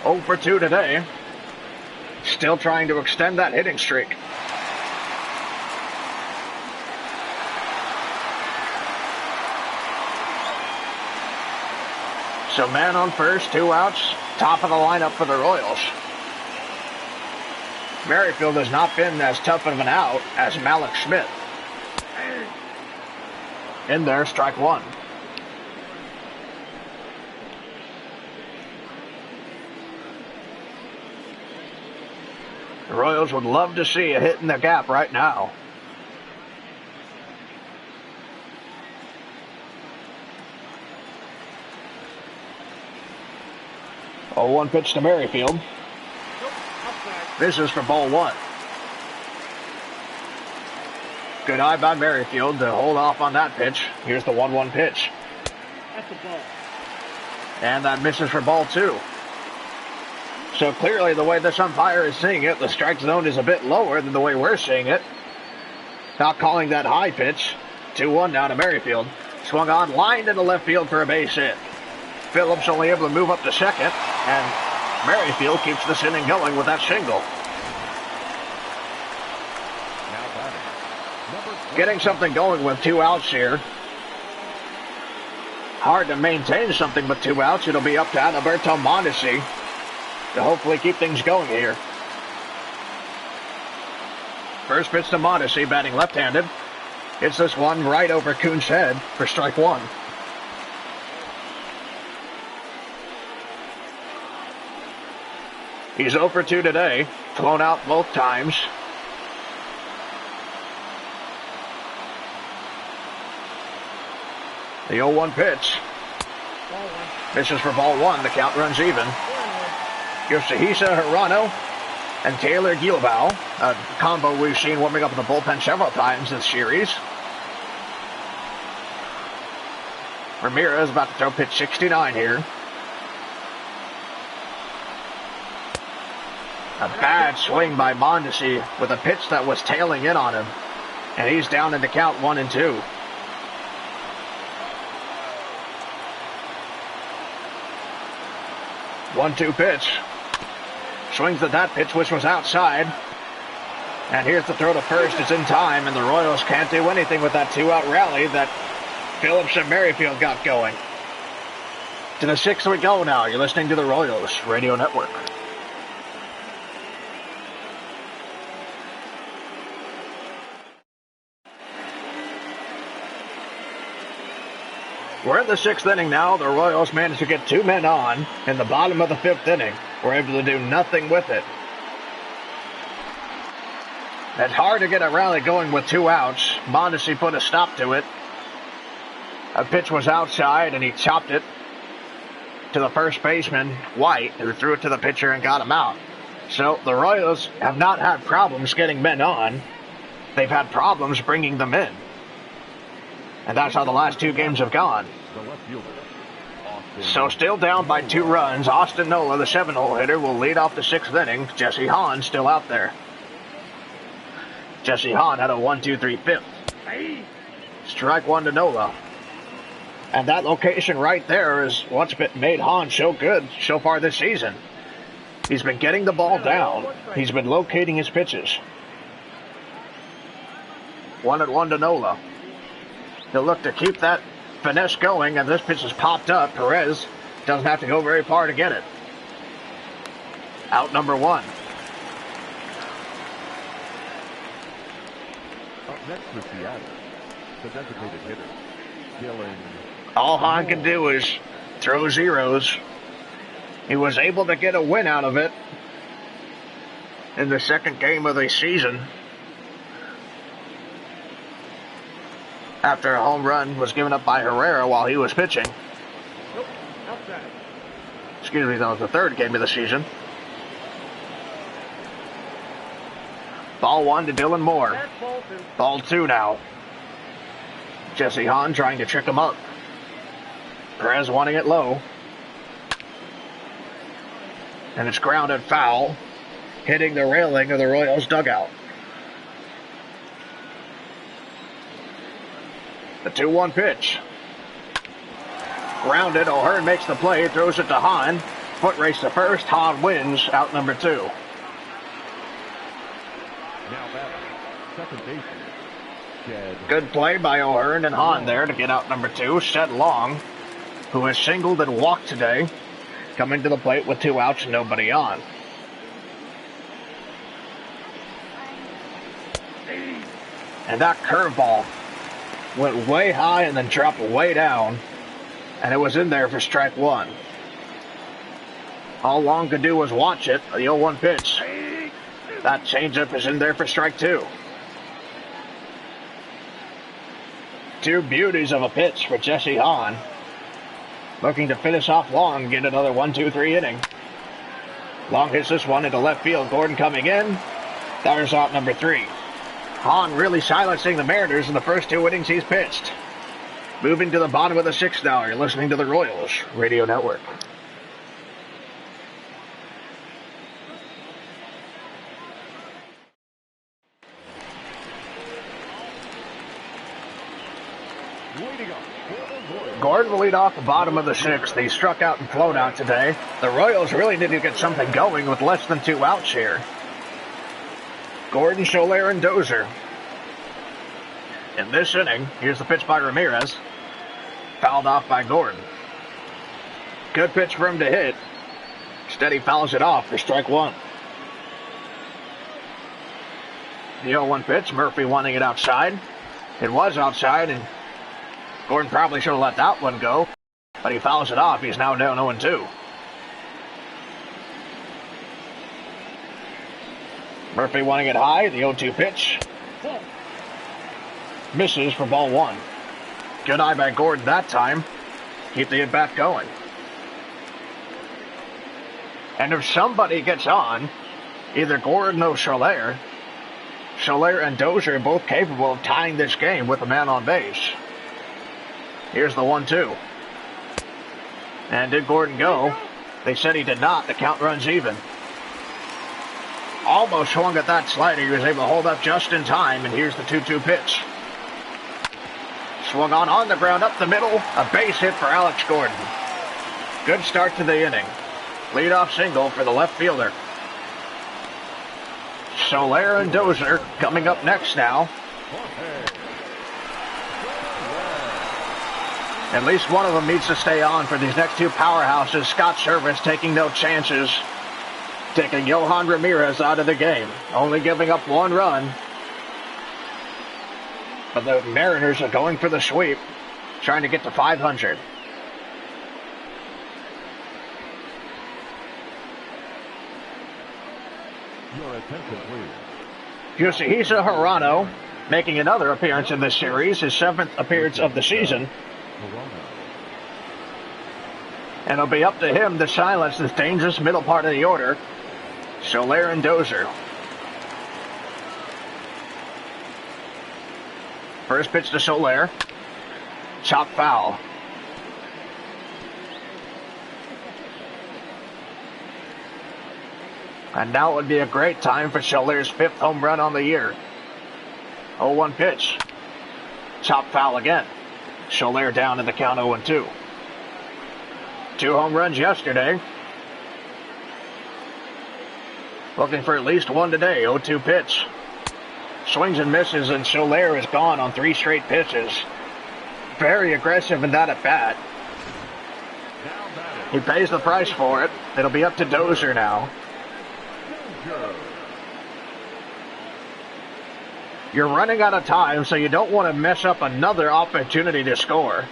0 for 2 today. Still trying to extend that hitting streak. So man on first, 2 outs, top of the lineup for the Royals. Merrifield has not been as tough of an out as Malek Smith. In there, strike one. The Royals would love to see a hit in the gap right now. Oh, 1 pitch to Merrifield. This is for ball one. Good eye by Merrifield to hold off on that pitch. Here's the 1-1 pitch. That's a ball. And that misses for ball two. So clearly the way this umpire is seeing it, the strike zone is a bit lower than the way we're seeing it. Not calling that high pitch. 2-1 now to Merrifield. Swung on, lined into left field for a base hit. Phillips only able to move up to second, and Merrifield keeps this inning going with that single. Getting something going with 2 outs here. Hard to maintain something with 2 outs. It'll be up to Adalberto Mondesi to hopefully keep things going here. First pitch to Mondesi, batting left-handed. Hits this one right over Kuhn's head for strike one. He's 0 for 2 today, flown out both times. The 0-1 pitch. Misses for ball one. The count runs even. Yoshihisa Hirano and Taylor Gilbao, a combo we've seen warming up in the bullpen several times this series. Ramirez about to throw pitch 69 here. A bad swing by Mondesi with a pitch that was tailing in on him. And he's down in the count 1-2. One-two pitch. Swings at that pitch, which was outside. And here's the throw to first. It's in time, and the Royals can't do anything with that 2-out rally that Phillips and Merrifield got going. To the 6th we go now. You're listening to the Royals Radio Network. We're in the 6th inning now. The Royals managed to get 2 men on in the bottom of the 5th inning. We're able to do nothing with it. It's hard to get a rally going with 2 outs. Mondesi put a stop to it. A pitch was outside, and he chopped it to the first baseman, White, who threw it to the pitcher and got him out. So the Royals have not had problems getting men on. They've had problems bringing them in. And that's how the last 2 games have gone. So still down by 2 runs. Austin Nola, the 7-hole hitter, will lead off the 6th inning. Jesse Hahn still out there. Jesse Hahn had a 1-2-3 5th. Strike one to Nola. And that location right there is what's made Hahn so good so far this season. He's been getting the ball down. He's been locating his pitches. 1-1 to Nola. He'll look to keep that finesse going, and this pitch has popped up. Perez doesn't have to go very far to get it. Out number 1. Up next for Seattle, the designated hitter, Dylan. All Hahn can do is throw zeros. He was able to get a win out of it in the 2nd game of the season, after a home run was given up by Herrera while he was pitching. Nope, outside. Excuse me, that was the 3rd game of the season. Ball 1 to Dylan Moore. That's ball 2. Ball 2 now. Jesse Hahn trying to trick him up. Perez wanting it low. And it's grounded foul, hitting the railing of the Royals dugout. The 2-1 pitch. Grounded. O'Hearn makes the play. Throws it to Hahn. Foot race to first. Hahn wins. Out number 2. Now batting, second baseman, Jed. Good play by O'Hearn and Hahn there to get out number 2. Shed Long, who has singled and walked today, coming to the plate with 2 outs and nobody on. And that curveball went way high and then dropped way down, and it was in there for strike one. All Long could do was watch it. The 0-1 pitch. That changeup is in there for strike two. Two beauties of a pitch for Jesse Hahn. Looking to finish off Long and get another 1-2-3 inning. Long hits this one into left field. Gordon coming in. There's out number 3. Hahn really silencing the Mariners in the first 2 innings he's pitched. Moving to the bottom of the 6th now. You're listening to the Royals Radio Network. Gordon will lead off the bottom of the 6th. He struck out and float out today. The Royals really need to get something going with less than 2 outs here. Gordon, Soler, and Dozier. In this inning, here's the pitch by Ramirez. Fouled off by Gordon. Good pitch for him to hit. Instead, he fouls it off for strike one. The 0-1 pitch, Murphy wanting it outside. It was outside, and Gordon probably should have let that one go, but he fouls it off. He's now down 0-2. Murphy wanting it high. The 0-2 pitch. Misses for ball one. Good eye by Gordon that time. Keep the at-bat going. And if somebody gets on, either Gordon or Soler and Dozier are both capable of tying this game with a man on base. Here's the 1-2. And did Gordon go? They said he did not. The count runs even. Almost swung at that slider. He was able to hold up just in time. And here's the 2-2 pitch. Swung on the ground, up the middle. A base hit for Alex Gordon. Good start to the inning. Leadoff single for the left fielder. Soler and Dozier coming up next now. At least one of them needs to stay on for these next 2 powerhouses. Scott Service taking no chances. Taking Yohan Ramirez out of the game. Only giving up 1 run. But the Mariners are going for the sweep. Trying to get to 500. Your attention, please. Yoshihisa Hirano making another appearance in this series. His 7th appearance of the season. And it'll be up to him to silence this dangerous middle part of the order. Soler and Dozier. First pitch to Soler. Chop foul. And now would be a great time for Soler's 5th home run on the year. 0-1 pitch. Chop foul again. Soler down in the count 0-2. 2 home runs yesterday. Looking for at least 1 today. 0-2 pitch. Swings and misses, and Soler is gone on 3 straight pitches. Very aggressive in that at bat. He pays the price for it. It'll be up to Dozier now. You're running out of time, so you don't want to mess up another opportunity to score.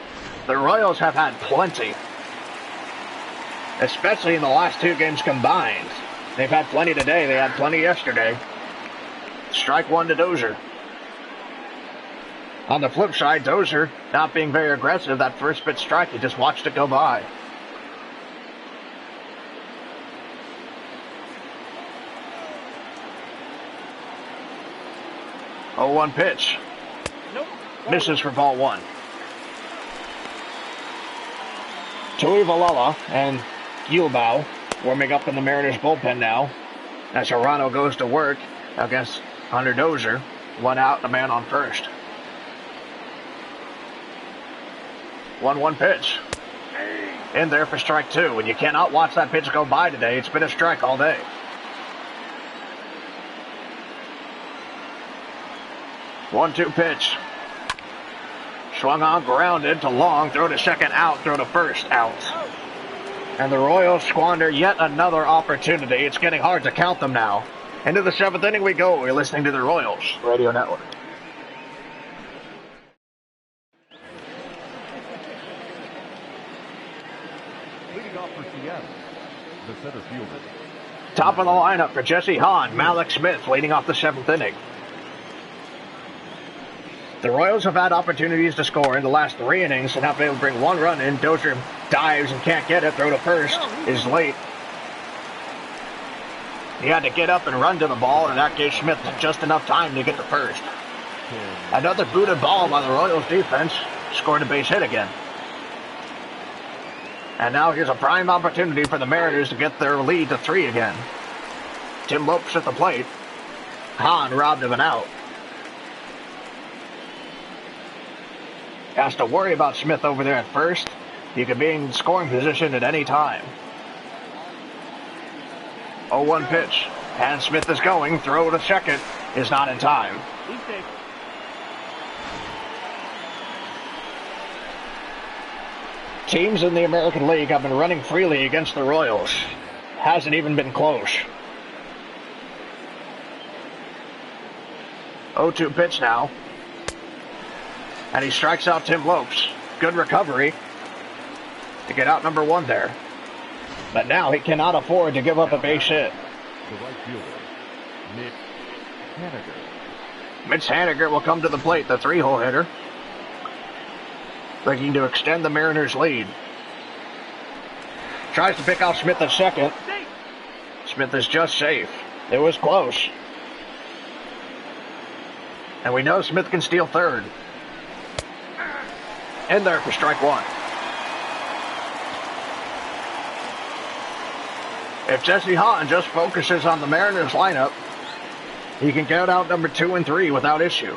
The Royals have had plenty, especially in the last 2 games combined. They've had plenty today. They had plenty yesterday. Strike 1 to Dozier. On the flip side, Dozier not being very aggressive. That first pitch strike, he just watched it go by. Oh, 0-1 pitch. Nope. Misses for ball 1. Tuivalela and Gilbao warming up in the Mariners bullpen now as Hirano goes to work against Hunter Dozier. 1 out, and a man on first. 1-1 pitch. In there for strike 2, and you cannot watch that pitch go by today. It's been a strike all day. 1-2 pitch. Swung on, grounded to Long. Throw to second, out. Throw to first, out. And the Royals squander yet another opportunity. It's getting hard to count them now. Into the 7th inning we go. We're listening to the Royals Radio Network. the center fielder. Top of the lineup for Jesse Hahn, Malik Smith leading off the 7th inning. The Royals have had opportunities to score in the last 3 innings and have been able to bring 1 run in. Dozier dives and can't get it. Throw to first is late. He had to get up and run to the ball, and that gave Smith just enough time to get to first. Another booted ball by the Royals defense. Scored a base hit again. And now here's a prime opportunity for the Mariners to get their lead to 3 again. Tim Lopes at the plate. Hahn robbed of an out. Has to worry about Smith over there at first. He could be in scoring position at any time. 0-1 pitch. And Smith is going. Throw to second is not in time. Teams in the American League have been running freely against the Royals. Hasn't even been close. 0-2 pitch now. And he strikes out Tim Lopes. Good recovery to get out number 1 there. But now he cannot afford to give up a base hit. The right fielder, Mitch Haniger. Mitch Haniger will come to the plate, the 3-hole hitter. Looking to extend the Mariners' lead. Tries to pick off Smith at second. Smith is just safe. It was close. And we know Smith can steal third. In there for strike 1. If Jesse Hahn just focuses on the Mariners lineup, he can count out number 2 and 3 without issue.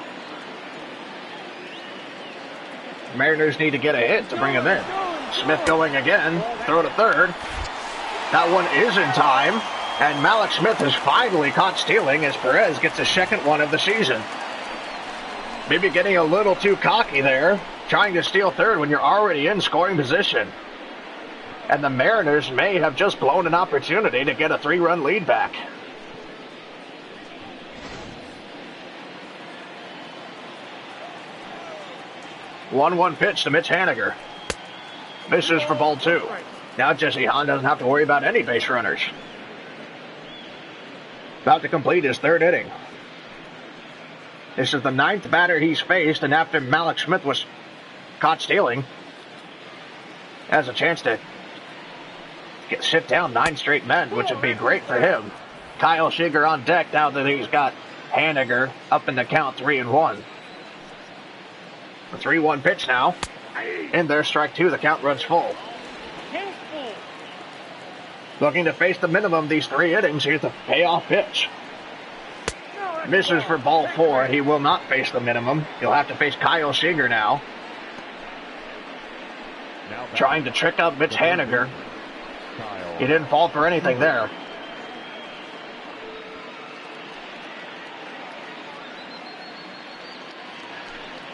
Mariners need to get a hit to bring him in. Smith going again. Throw to third. That one is in time. And Malik Smith is finally caught stealing as Perez gets his 2nd one of the season. Maybe getting a little too cocky there, trying to steal third when you're already in scoring position. And the Mariners may have just blown an opportunity to get a 3-run lead back. One pitch to Mitch Haniger. Misses for ball 2. Now Jesse Hahn doesn't have to worry about any base runners. About to complete his 3rd inning. This is the 9th batter he's faced, and after Malik Smith was caught stealing, has a chance to sit down 9 straight men, which would be great for him. Kyle Seager on deck now that he's got Haniger up in the count 3-1. A 3-1 pitch now. In there, strike 2. The count runs full. Looking to face the minimum these 3 innings. Here's the payoff pitch. Misses for ball 4. He will not face the minimum. He'll have to face Kyle Seager now. Trying to trick up Mitch Haniger. He didn't fall for anything there.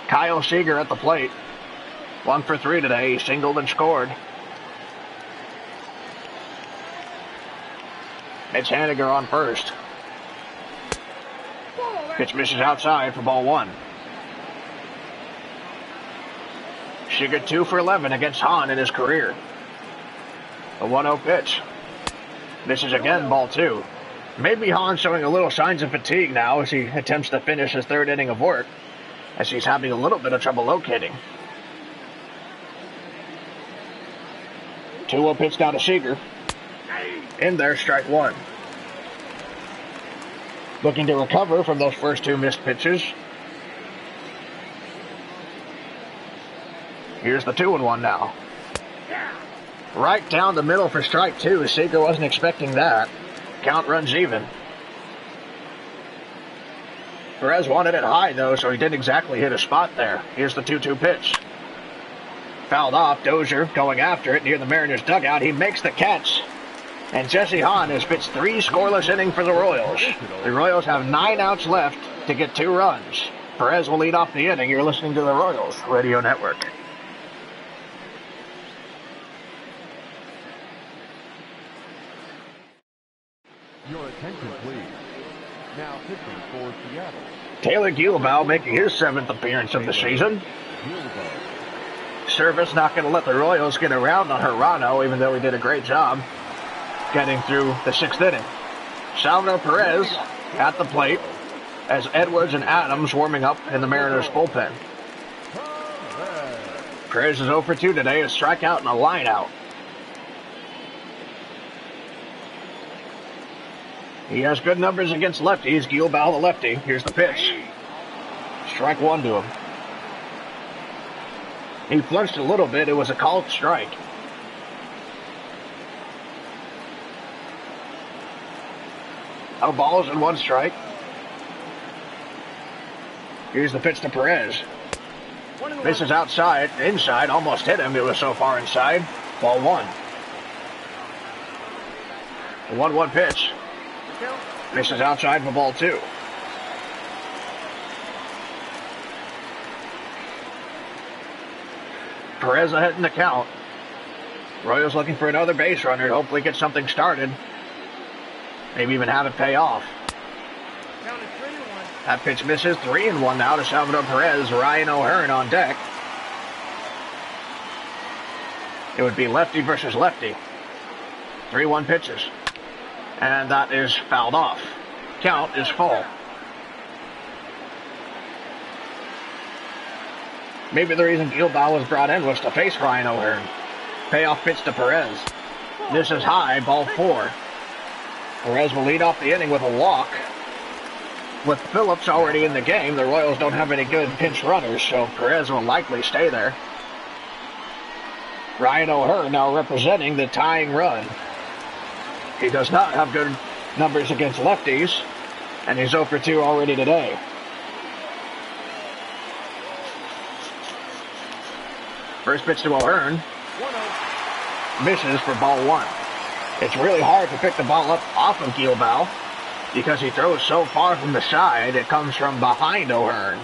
Kyle Seager at the plate. 1 for 3 today. He singled and scored. Mitch Haniger on first. Pitch misses outside for ball 1. Seager 2 for 11 against Hahn in his career. A 1-0 pitch. Misses again, ball 2. Maybe Hahn showing a little signs of fatigue now as he attempts to finish his 3rd inning of work, as he's having a little bit of trouble locating. 2-0 pitch down to Seager. In there, strike 1. Looking to recover from those first 2 missed pitches. Here's the 2-1 now. Right down the middle for strike 2. Seager wasn't expecting that. Count runs even. Perez wanted it high, though, so he didn't exactly hit a spot there. Here's the 2-2 pitch. Fouled off. Dozier going after it near the Mariners' dugout. He makes the catch. And Jesse Hahn has pitched 3 scoreless innings for the Royals. The Royals have 9 outs left to get 2 runs. Perez will lead off the inning. You're listening to the Royals Radio Network. Your attention, please. Now pitching for Seattle. Taylor Gilboa making his 7th appearance of the season. Service not going to let the Royals get around on Hirano, even though he did a great job. getting through the 6th inning. Salvador Perez at the plate as Edwards and Adams warming up in the Mariners bullpen. Perez is 0 for 2 today, a strikeout and a line out. He has good numbers against lefties. Gilbal, the lefty. Here's the pitch. Strike 1 to him. He flinched a little bit. It was a called strike. No balls and 1 strike. Here's the pitch to Perez. This is outside, inside, almost hit him. It was so far inside. Ball 1. The 1-1 pitch. Misses outside for ball 2. Perez ahead in the count. Royals looking for another base runner to hopefully get something started. Maybe even have it pay off. That pitch misses. 3-1 now to Salvador Perez. Ryan O'Hearn on deck. It would be lefty versus lefty. 3-1 pitches. And that is fouled off. Count is full. Maybe the reason Gilbal was brought in was to face Ryan O'Hearn. Payoff pitch to Perez. This is high, ball 4. Perez will lead off the inning with a walk. With Phillips already in the game, the Royals don't have any good pinch runners, so Perez will likely stay there. Ryan O'Hearn now representing the tying run. He does not have good numbers against lefties, and he's 0 for 2 already today. First pitch to O'Hearn. Misses for ball 1. It's really hard to pick the ball up off of Gilbal because he throws so far from the side, it comes from behind O'Hearn.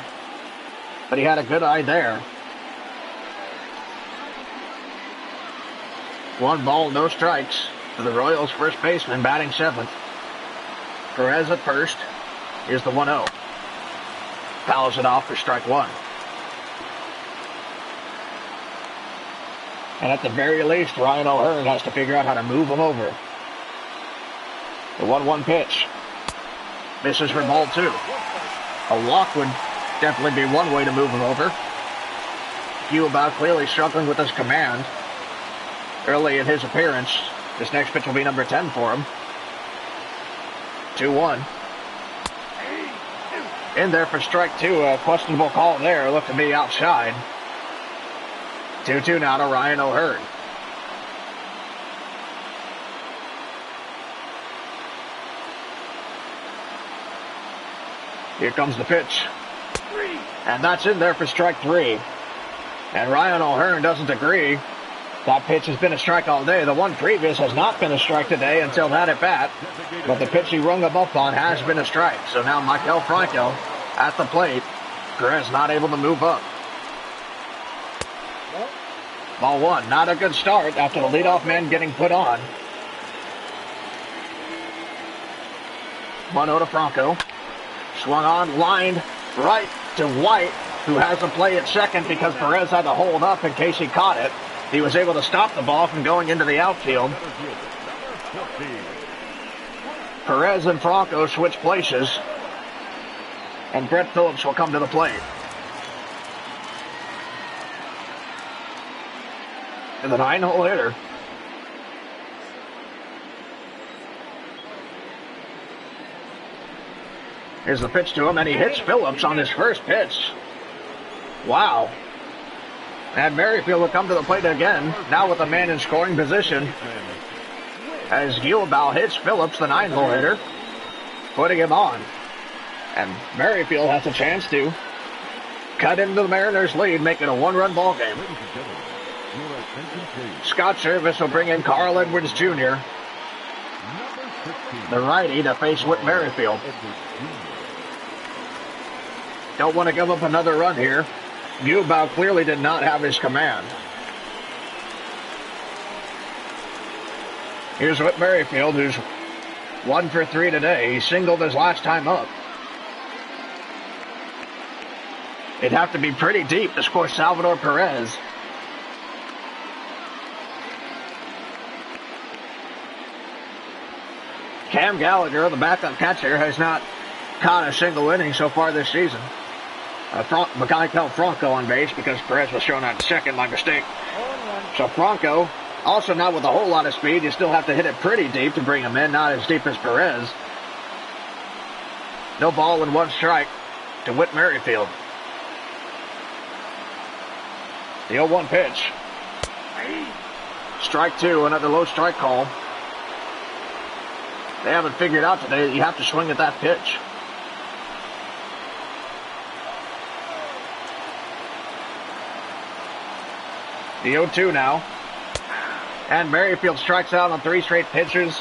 But he had a good eye there. 1 ball, no strikes for the Royals' first baseman batting 7th. Perez at first. Here's the 1-0. Fouls it off for strike 1. And at the very least, Ryan O'Hearn has to figure out how to move him over. The 1-1 pitch. Misses for ball 2. A walk would definitely be one way to move him over. Gilbal clearly struggling with his command early in his appearance. This next pitch will be number 10 for him. 2-1. In there for strike 2. A questionable call there. Looked to be outside. 2-2 now to Ryan O'Hearn. Here comes the pitch. And that's in there for strike 3. And Ryan O'Hearn doesn't agree. That pitch has been a strike all day. The one previous has not been a strike today until that at bat. But the pitch he rung him up on has been a strike. So now Maikel Franco at the plate. Perez not able to move up. Ball 1. Not a good start after the leadoff man getting put on. 1-0 to Franco. Swung on, lined right to White, who has to play at second because Perez had to hold up in case he caught it. He was able to stop the ball from going into the outfield. Perez and Franco switch places. And Brett Phillips will come to the plate. And the 9-hole hitter. Here's the pitch to him, and he hits Phillips on his first pitch. Wow. And Merrifield will come to the plate again, now with a man in scoring position. As Gilbal hits Phillips, the 9-hole hitter, putting him on. And Merrifield has a chance to cut into the Mariners' lead, making a 1-run ball game. Scott Service will bring in Carl Edwards Jr., the righty, to face Whit Merrifield. Don't want to give up another run here. Gilbal clearly did not have his command. Here's Whit Merrifield, who's 1 for 3 today. He singled his last time up. It'd have to be pretty deep to score Salvador Perez. – Cam Gallagher, the backup catcher, has not caught a single inning so far this season. Mechanical Franco on base because Perez was thrown out second, my mistake. So Franco, also not with a whole lot of speed. You still have to hit it pretty deep to bring him in, not as deep as Perez. No ball and one strike to Whit Merrifield. The 0-1 pitch. Strike two, another low strike call. They haven't figured out today that you have to swing at that pitch. The 0-2 now. And Merrifield strikes out on 3 straight pitches.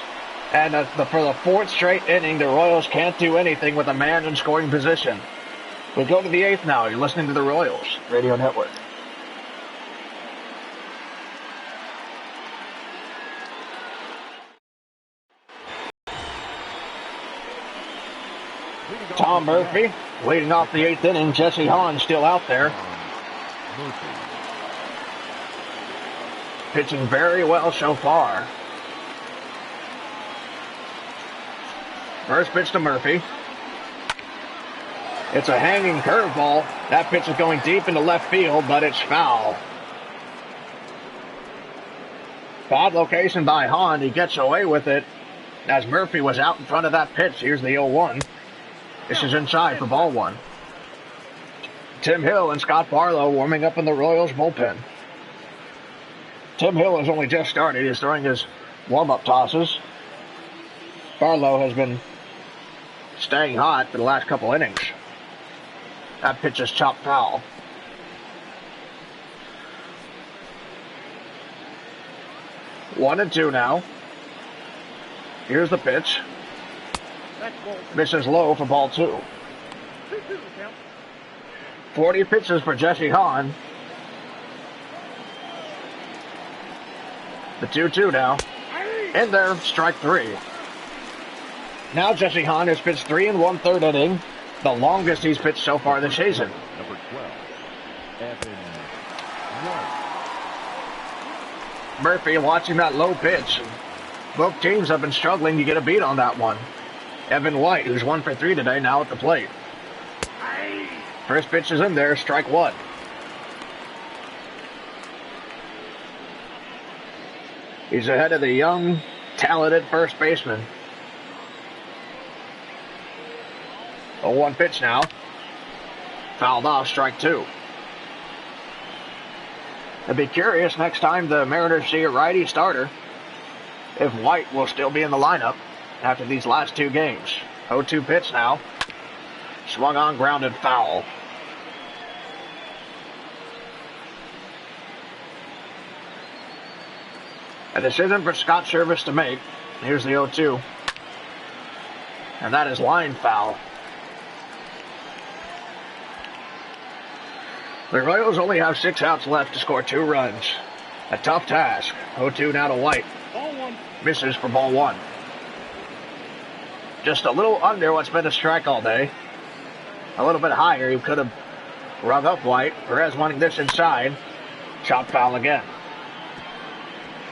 And for the 4th straight inning, the Royals can't do anything with a man in scoring position. We go to the 8th now. You're listening to the Royals Radio Network. Tom Murphy leading off the 8th inning. Jesse Hahn still out there. Pitching very well so far. First pitch to Murphy. It's a hanging curveball. That pitch is going deep into left field, but it's foul. Bad location by Hahn. He gets away with it as Murphy was out in front of that pitch. Here's the 0-1. This is inside for ball 1. Tim Hill and Scott Barlow warming up in the Royals bullpen. Tim Hill has only just started. He's throwing his warm-up tosses. Barlow has been staying hot for the last couple innings. That pitch is chopped foul. One and two now. Here's the pitch. Misses low for ball 2. 40 pitches for Jesse Hahn. The 2-2 now. In there, strike 3. Now Jesse Hahn has pitched 3 1/3 inning, the longest he's pitched so far this season. Number 12, Evan White. Murphy watching that low pitch. Both teams have been struggling to get a beat on that one. Evan White, who's 1 for 3 today, now at the plate. First pitch is in there, strike 1. He's ahead of the young, talented first baseman. 0-1 pitch now. Fouled off, strike 2. I'd be curious next time the Mariners see a righty starter if White will still be in the lineup after these last 2 games. 0-2 pitch now. Swung on, grounded, foul. A decision for Scott Service to make. Here's the 0-2. And that is line foul. The Royals only have 6 outs left to score 2 runs. A tough task. 0-2 now to White. Misses for ball 1. Just a little under what's been a strike all day. A little bit higher. He could have rung up White. Perez wanting this inside. Chop foul again.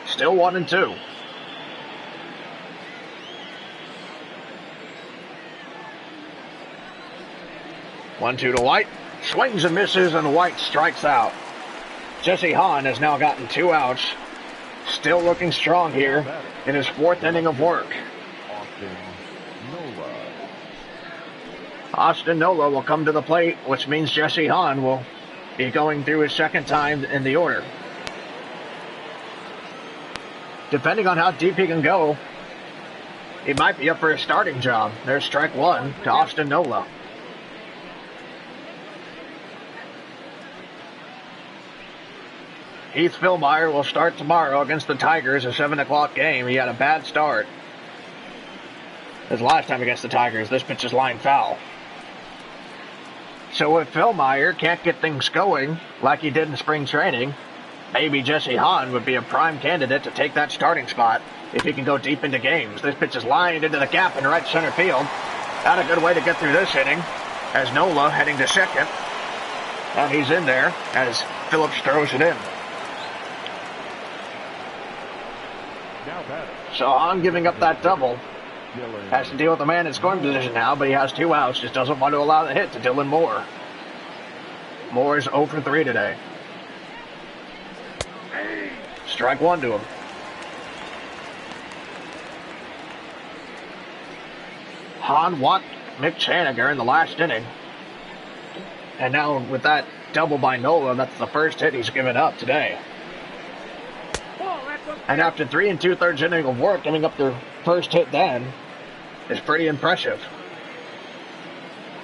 Still 1 and 2. One, 2 to White. Swings and misses, and White strikes out. Jesse Hahn has now gotten 2 outs. Still looking strong here in his 4th inning of work. Austin Nola will come to the plate, which means Jesse Hahn will be going through his 2nd time in the order. Depending on how deep he can go, he might be up for a starting job. There's strike 1 to Austin Nola. Heath Philmeyer will start tomorrow against the Tigers, a 7 o'clock game. He had a bad start his last time against the Tigers. This pitch is line foul. So if Philmeyer can't get things going like he did in spring training, maybe Jesse Hahn would be a prime candidate to take that starting spot if he can go deep into games. This pitch is lined into the gap in right center field. Not a good way to get through this inning as Nola heading to second. And he's in there as Phillips throws it in. So Hahn giving up that double Has to deal with the man in scoring position now, but he has 2 outs. Just doesn't want to allow the hit to Dylan Moore. Moore is 0 for 3 today. Strike 1 to him. Hahn walked Mick Chaniger in the last inning. And now with that double by Nola, that's the first hit he's given up today. And after 3 2/3 inning of work, giving up their first hit then is pretty impressive.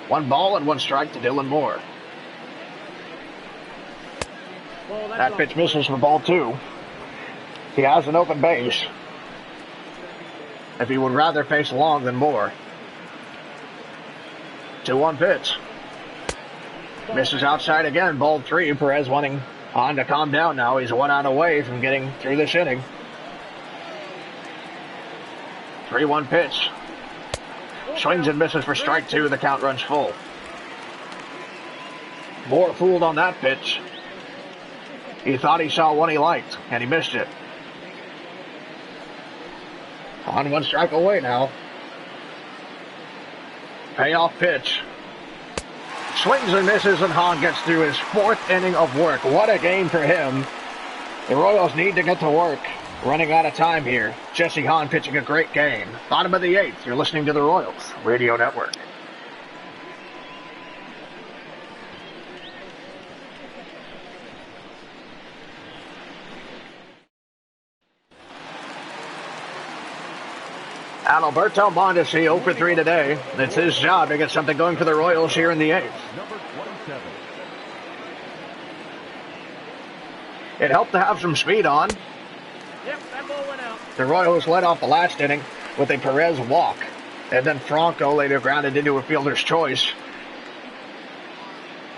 1 ball and 1 strike to Dylan Moore. That pitch misses for ball 2. He has an open base. If he would rather face Long than Moore. 2-1 pitch. Misses outside again, ball 3. Perez wanting Hahn to calm down now. He's 1 out away from getting through this inning. 3-1 pitch. Swings and misses for strike 2. The count runs full. Moore fooled on that pitch. He thought he saw one he liked, and he missed it. On 1 strike away now. Payoff pitch. Swings and misses, and Hahn gets through his 4th inning of work. What a game for him. The Royals need to get to work. Running out of time here. Jesse Hahn pitching a great game. Bottom of the 8th. You're listening to the Royals Radio Network. Alberto Mondesi 0 for 3 today. It's his job to get something going for the Royals here in the 8th. Number 27. It helped to have some speed on. Yep, that ball went out. The Royals led off the last inning with a Perez walk. And then Franco later grounded into a fielder's choice.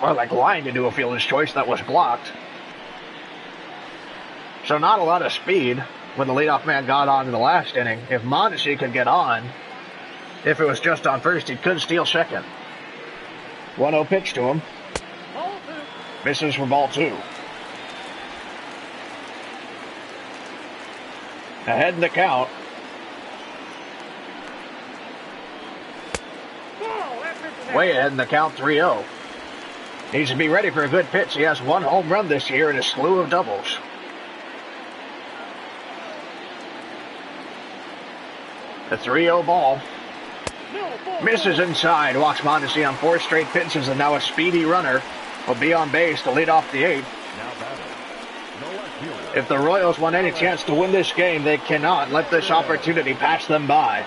Or like lined into a fielder's choice that was blocked. So not a lot of speed when the leadoff man got on in the last inning. If Mondesi could get on, if it was just on first, he could steal second. 1-0 pitch to him. Ball 2. Misses for ball 2. Ahead in the count. Way ahead in the count, 3-0. Needs to be ready for a good pitch. He has 1 home run this year and a slew of doubles. The 3-0 ball. Misses inside. Walks Mondesi on 4 straight pitches, and now a speedy runner will be on base to lead off the 8th. If the Royals want any chance to win this game, they cannot let this opportunity pass them by.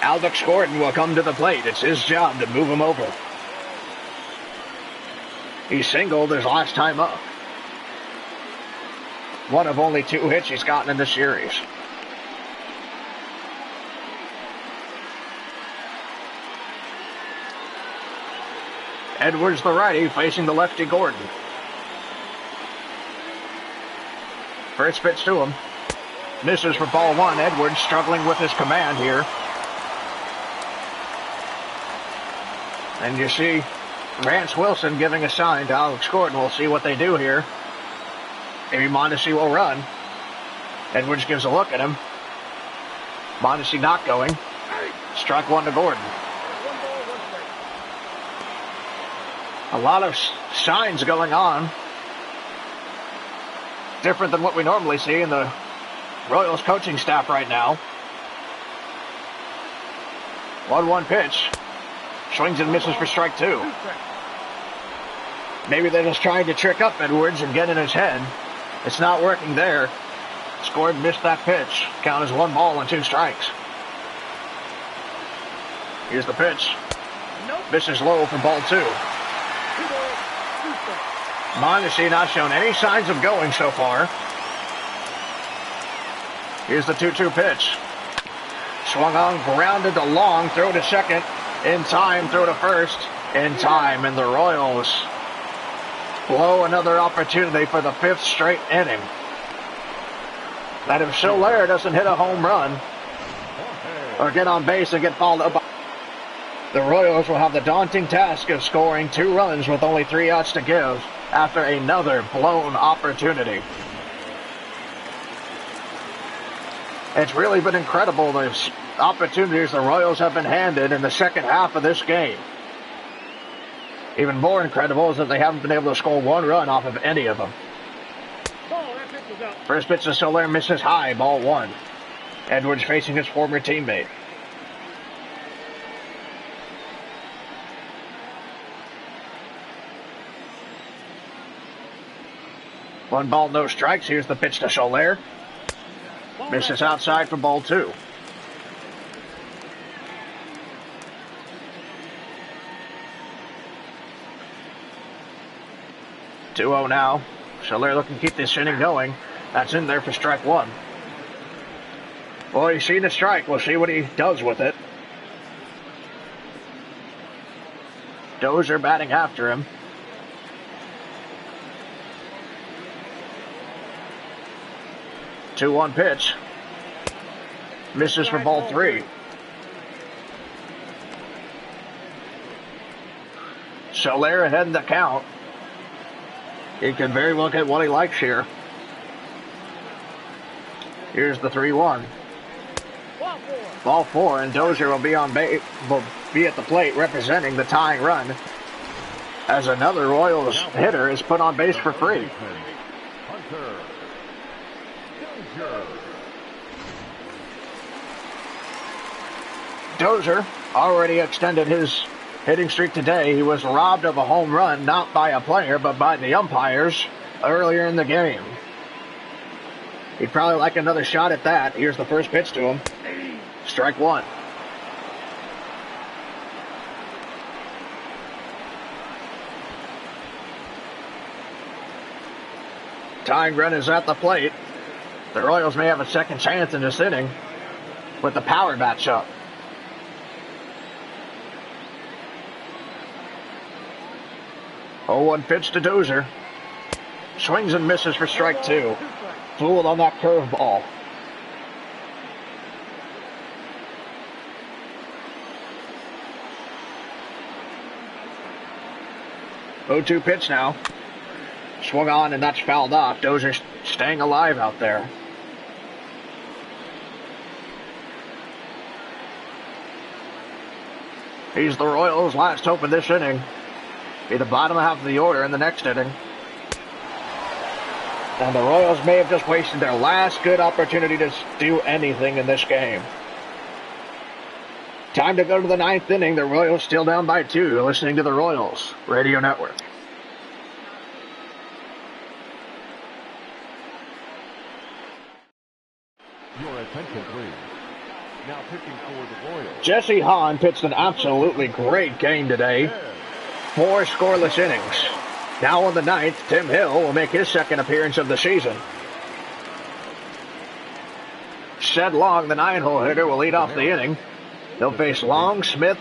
Alex Gordon will come to the plate. It's his job to move him over. He singled his last time up. 1 of only 2 hits he's gotten in the series. Edwards, the righty, facing the lefty Gordon. First pitch to him. Misses for ball 1. Edwards struggling with his command here. And you see Rance Wilson giving a sign to Alex Gordon. We'll see what they do here. Maybe Mondesi will run. Edwards gives a look at him. Mondesi not going. Strike 1 to Gordon. A lot of signs going on. Different than what we normally see in the Royals coaching staff right now. 1-1 pitch. Swings and misses for strike 2. Maybe they're just trying to trick up Edwards and get in his head. It's not working there. Gordon missed that pitch. Count is 1 ball and 2 strikes. Here's the pitch. Misses low for ball 2. Mondesi not shown any signs of going so far. Here's the 2-2 pitch. Swung on, grounded to Long, throw to second. In time, throw to first. In time, and the Royals blow another opportunity for the 5th straight inning. That if Soler doesn't hit a home run or get on base and get fouled up, the Royals will have the daunting task of scoring 2 runs with only 3 outs to give after another blown opportunity. It's really been incredible the opportunities the Royals have been handed in the second half of this game. Even more incredible is that they haven't been able to score one run off of any of them. First pitch to Soler misses high, ball one. Edwards facing his former teammate. One ball, no strikes. Here's the pitch to Soler. Misses outside for ball two. Two-0 now. Soler looking to keep this inning going. That's in there for strike one. Well, he's seen a strike. We'll see what he does with it. Dozier batting after him. Two-one pitch. Misses for ball three. Soler ahead in the count. He can very well get what he likes here. Here's the 3-1. Ball four, and Dozier will be at the plate representing the tying run as another Royals hitter is put on base for free. Dozier already extended his hitting streak today. He was robbed of a home run, not by a player, but by the umpires earlier in the game. He'd probably like another shot at that. Here's the first pitch to him. Strike one. Tying run is at the plate. The Royals may have a second chance in this inning with the power matchup. Oh, one pitch to Dozier. Swings and misses for strike two. Fooled on that curveball. Oh, 2 pitch now. Swung on and that's fouled off. Dozier staying alive out there. He's the Royals' last hope in this inning. Be the bottom half of the order in the next inning. And the Royals may have just wasted their last good opportunity to do anything in this game. Time to go to the 9th inning. The Royals still down by 2. You're listening to the Royals Radio Network. Your attention, please. Now pitching for the Royals. Jesse Hahn pitched an absolutely great game today. 4 scoreless innings. Now on the 9th, Tim Hill will make his second appearance of the season. Shed Long, the 9-hole hitter, will lead off the inning. They'll face Long, Smith,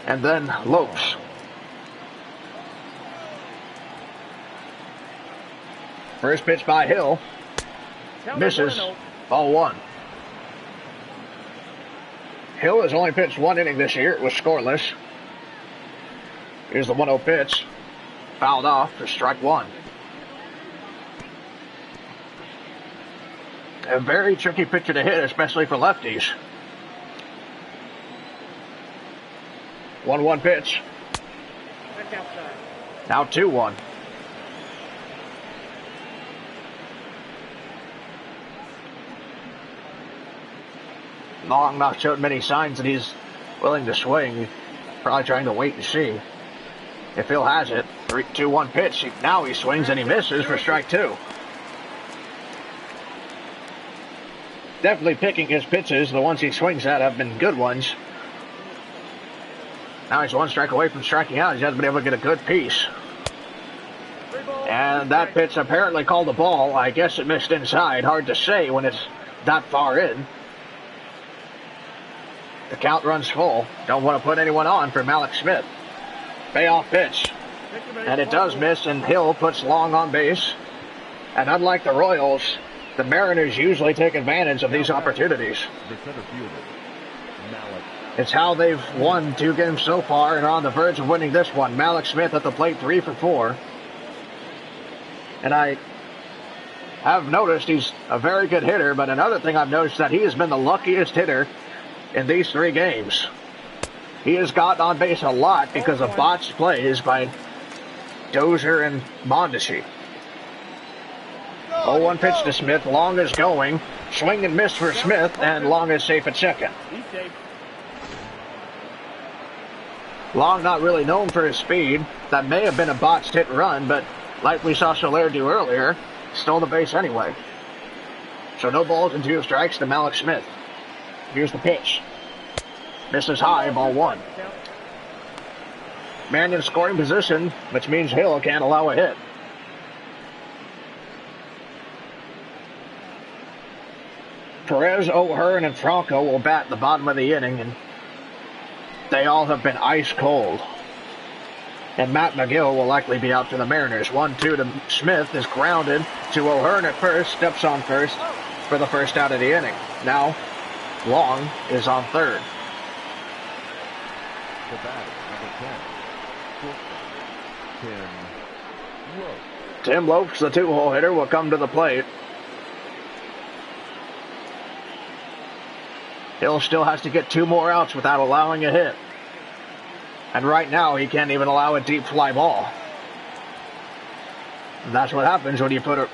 and then Lopes. First pitch by Hill. Misses. Ball one. Hill has only pitched 1 inning this year. It was scoreless. Here's the 1-0 pitch. Fouled off for strike one. A very tricky pitcher to hit, especially for lefties. 1-1 pitch. Now 2-1. Long not showed many signs that he's willing to swing. Probably trying to wait and see if Hill has it. 3-2-1 pitch. Now he swings and he misses for strike two. Definitely picking his pitches. The ones he swings at have been good ones. Now he's 1 strike away from striking out. He hasn't been able to get a good piece. And that pitch apparently called a ball. I guess it missed inside. Hard to say when it's that far in. The count runs full. Don't want to put anyone on for Malik Smith. Payoff pitch. And it does miss, and Hill puts Long on base. And unlike the Royals, the Mariners usually take advantage of these opportunities. It's how they've won 2 games so far and are on the verge of winning this one. Malik Smith at the plate, 3 for 4. And I I've noticed he's a very good hitter, but another thing I've noticed is that he has been the luckiest hitter in these 3 games. He has gotten on base a lot because of botched plays by Dozier and Mondesi. 0-1 pitch to Smith. Long is going. Swing and miss for Smith, and Long is safe at second. Long not really known for his speed. That may have been a botched hit and run, but like we saw Soler do earlier, stole the base anyway. So no balls and 2 strikes to Malik Smith. Here's the pitch. Misses high, ball 1. Mannion scoring position, which means Hill can't allow a hit. Perez, O'Hearn, and Franco will bat the bottom of the inning, and they all have been ice cold. And Matt McGill will likely be out for the Mariners. 1-2 to Smith is grounded to O'Hearn at first, steps on first for the first out of the inning. Now, Long is on third. The batter, number 10, Tim Lopes. Tim Lopes, the 2-hole hitter, will come to the plate. Hill still has to get 2 more outs without allowing a hit. And right now, he can't even allow a deep fly ball. And that's what happens when you put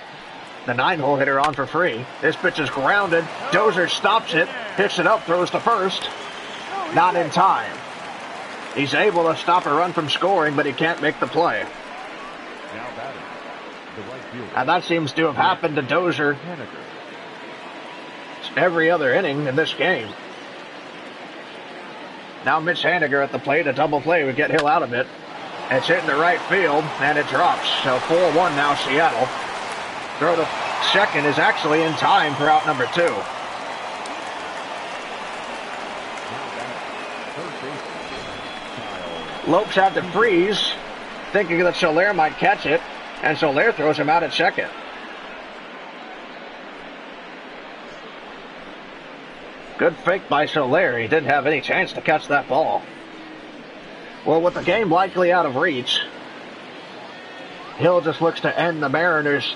the 9-hole hitter on for free. This pitch is grounded. Dozier stops it, picks it up, throws to first. Not in time. He's able to stop a run from scoring, but he can't make the play. Now batting, the right fielder. And that seems to have happened to Dozier every other inning in this game. Now Mitch Haniger at the plate. A double play would get Hill out of it. It's hitting to right field, and it drops. So 4-1 now Seattle. Throw to second is actually in time for out number 2. Lopes had to freeze, thinking that Soler might catch it, and Soler throws him out at second. Good fake by Soler. He didn't have any chance to catch that ball. Well, with the game likely out of reach, Hill just looks to end the Mariners'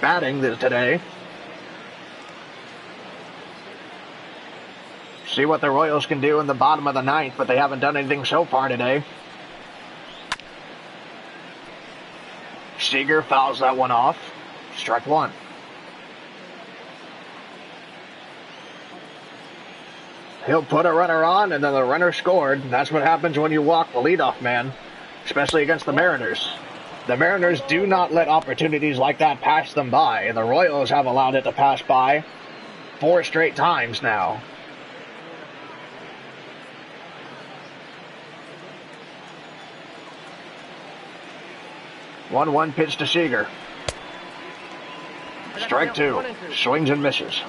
batting today. See what the Royals can do in the bottom of the 9th, but they haven't done anything so far today. Seager fouls that one off. Strike 1. He'll put a runner on, and then the runner scored. That's what happens when you walk the leadoff man, especially against the Mariners. The Mariners do not let opportunities like that pass them by, and the Royals have allowed it to pass by 4 straight times now. One pitch to Seager. Strike 2. Swings and misses.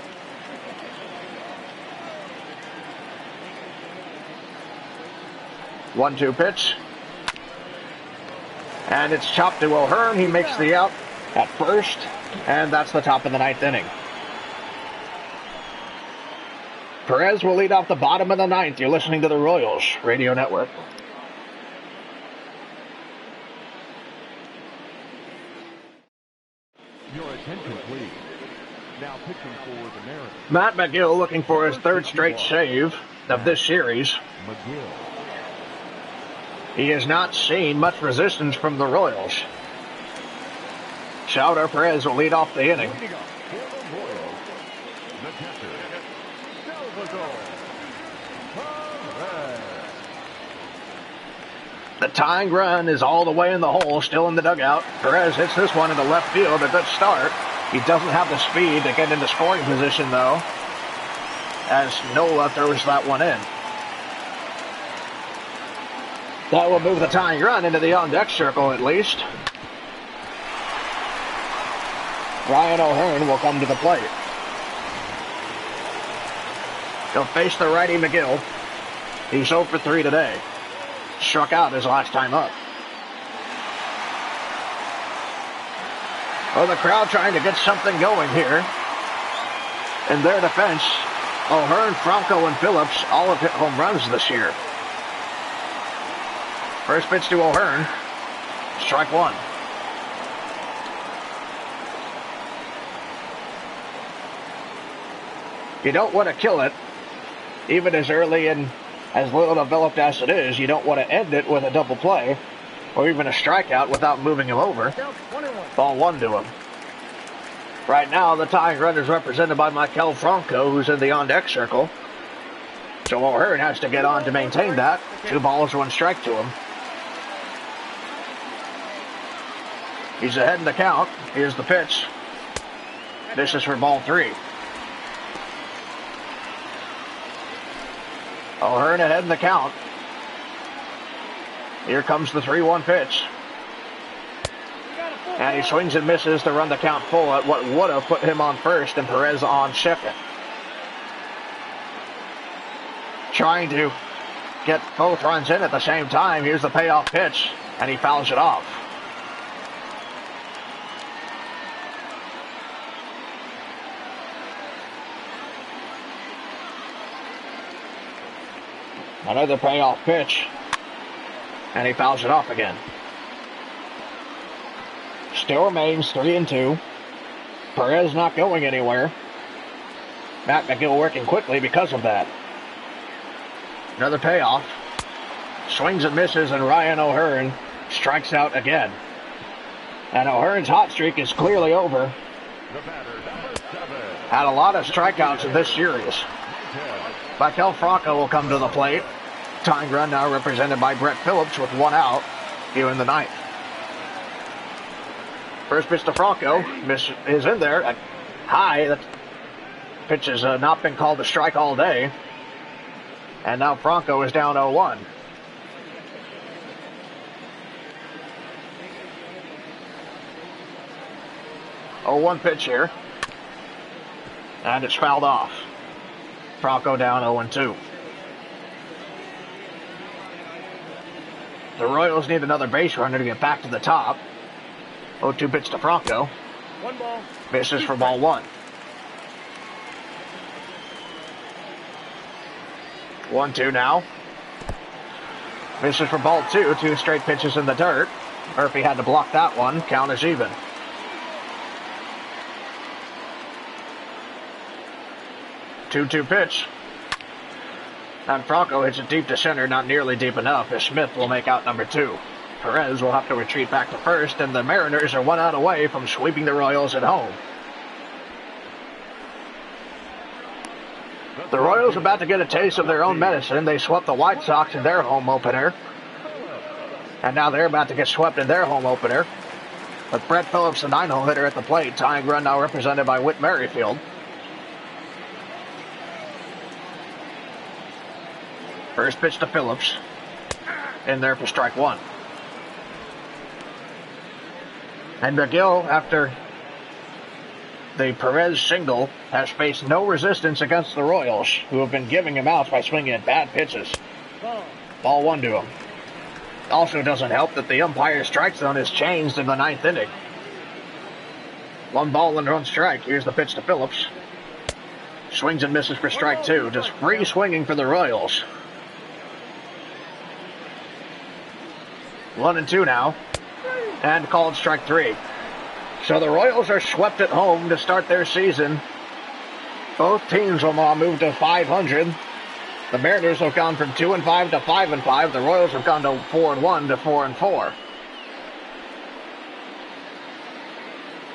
One-two pitch. And it's chopped to O'Hearn. He makes the out at first. And that's the top of the 9th inning. Perez will lead off the bottom of the 9th. You're listening to the Royals Radio Network. Your attention, please. Now pitching for the Mariners. Matt McGill looking for his 3rd straight save of this series. McGill. He has not seen much resistance from the Royals. Chowder Perez will lead off the inning. Leading up for the Royals, the catcher, Salvador Perez. The tying run is all the way in the hole, still in the dugout. Perez hits this one into left field. A good start. He doesn't have the speed to get into scoring position, though, as Nola throws that one in. That will move the tying run into the on-deck circle, at least. Ryan O'Hearn will come to the plate. He'll face the righty McGill. He's 0 for 3 today. Struck out his last time up. Well, the crowd trying to get something going here. In their defense, O'Hearn, Franco, and Phillips all have hit home runs this year. First pitch to O'Hearn. Strike 1. You don't want to kill it, even as early and as little developed as it is. You don't want to end it with a double play or even a strikeout without moving him over. Ball 1 to him. Right now, the tying run is represented by Maikel Franco, who's in the on-deck circle. So O'Hearn has to get on to maintain that. 2 balls, 1 strike to him. He's ahead in the count. Here's the pitch. This is for ball 3. O'Hearn ahead in the count. Here comes the 3-1 pitch. And he swings and misses to run the count full at what would have put him on first and Perez on second. Trying to get both runs in at the same time. Here's the payoff pitch, and he fouls it off. Another payoff pitch, and he fouls it off again. Still remains 3-2. Perez not going anywhere. Matt McGill working quickly because of that. Another payoff. Swings and misses, and Ryan O'Hearn strikes out again. And O'Hearn's hot streak is clearly over. Had a lot of strikeouts in this series. Maikel Franco will come to the plate. Tying run now represented by Brett Phillips with 1 out here in the 9th. First pitch to Franco. Miss is in there at high. That pitch has not been called a strike all day. And now Franco is down 0-1. Oh, 1 pitch here. And it's fouled off. Franco down 0-2. The Royals need another base runner to get back to the top. 0-2 pitch to Franco. 1 ball. Misses for ball 1. 1-2 now. Misses for ball 2. 2 straight pitches in the dirt. Murphy had to block that one. Count is even. Two-two pitch. And Franco hits it deep to center, not nearly deep enough, as Smith will make out number 2. Perez will have to retreat back to first, and the Mariners are 1 out away from sweeping the Royals at home. The Royals are about to get a taste of their own medicine. They swept the White Sox in their home opener. And now they're about to get swept in their home opener. With Brett Phillips, the 9-hole hitter at the plate, tying run now represented by Whit Merrifield. First pitch to Phillips. In there for strike 1. And McGill, after the Perez single, has faced no resistance against the Royals, who have been giving him outs by swinging at bad pitches. Ball 1 to him. Also doesn't help that the umpire's strike zone has changed in the 9th inning. 1 ball and 1 strike. Here's the pitch to Phillips. Swings and misses for strike 2. Just free swinging for the Royals. 1-2 now. And called strike 3. So the Royals are swept at home to start their season. Both teams will now move to 500. The Mariners have gone from 2-5 to 5-5. The Royals have gone to 4-1 to 4-4.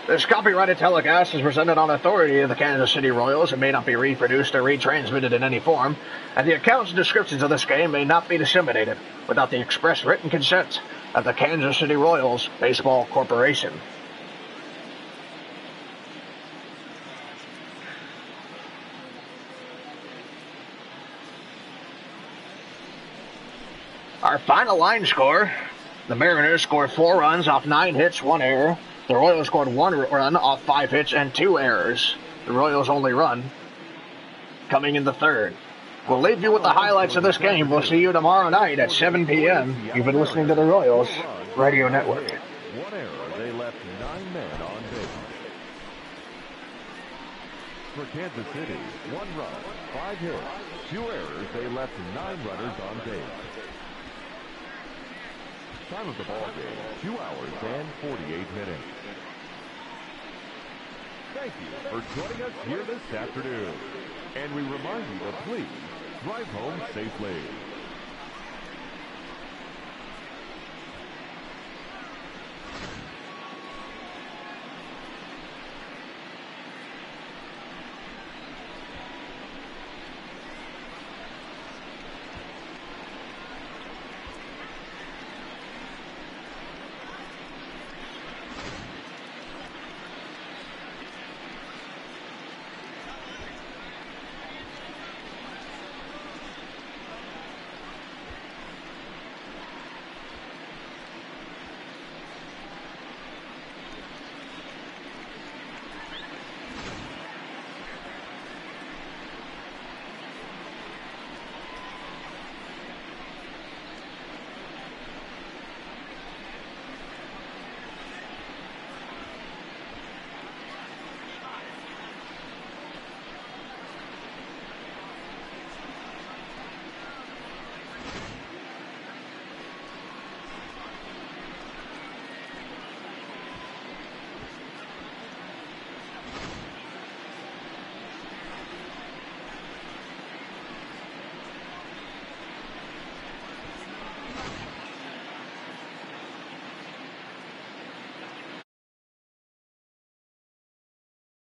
This copyrighted telecast is presented on authority of the Kansas City Royals and may not be reproduced or retransmitted in any form, and the accounts and descriptions of this game may not be disseminated without the express written consent of the Kansas City Royals Baseball Corporation. Our final line score, the Mariners scored 4 runs off 9 hits, 1 error. The Royals scored 1 run off 5 hits and 2 errors. The Royals' only run coming in the 3rd. We'll leave you with the highlights of this game. We'll see you tomorrow night at 7 p.m. You've been listening to the Royals Radio Network. 1 error, they left 9 men on base. For Kansas City, 1 run, 5 hits, 2 errors, they left 9 runners on base. Time of the ball game, 2 hours and 48 minutes. Thank you for joining us here this afternoon. And we remind you to please drive home safely.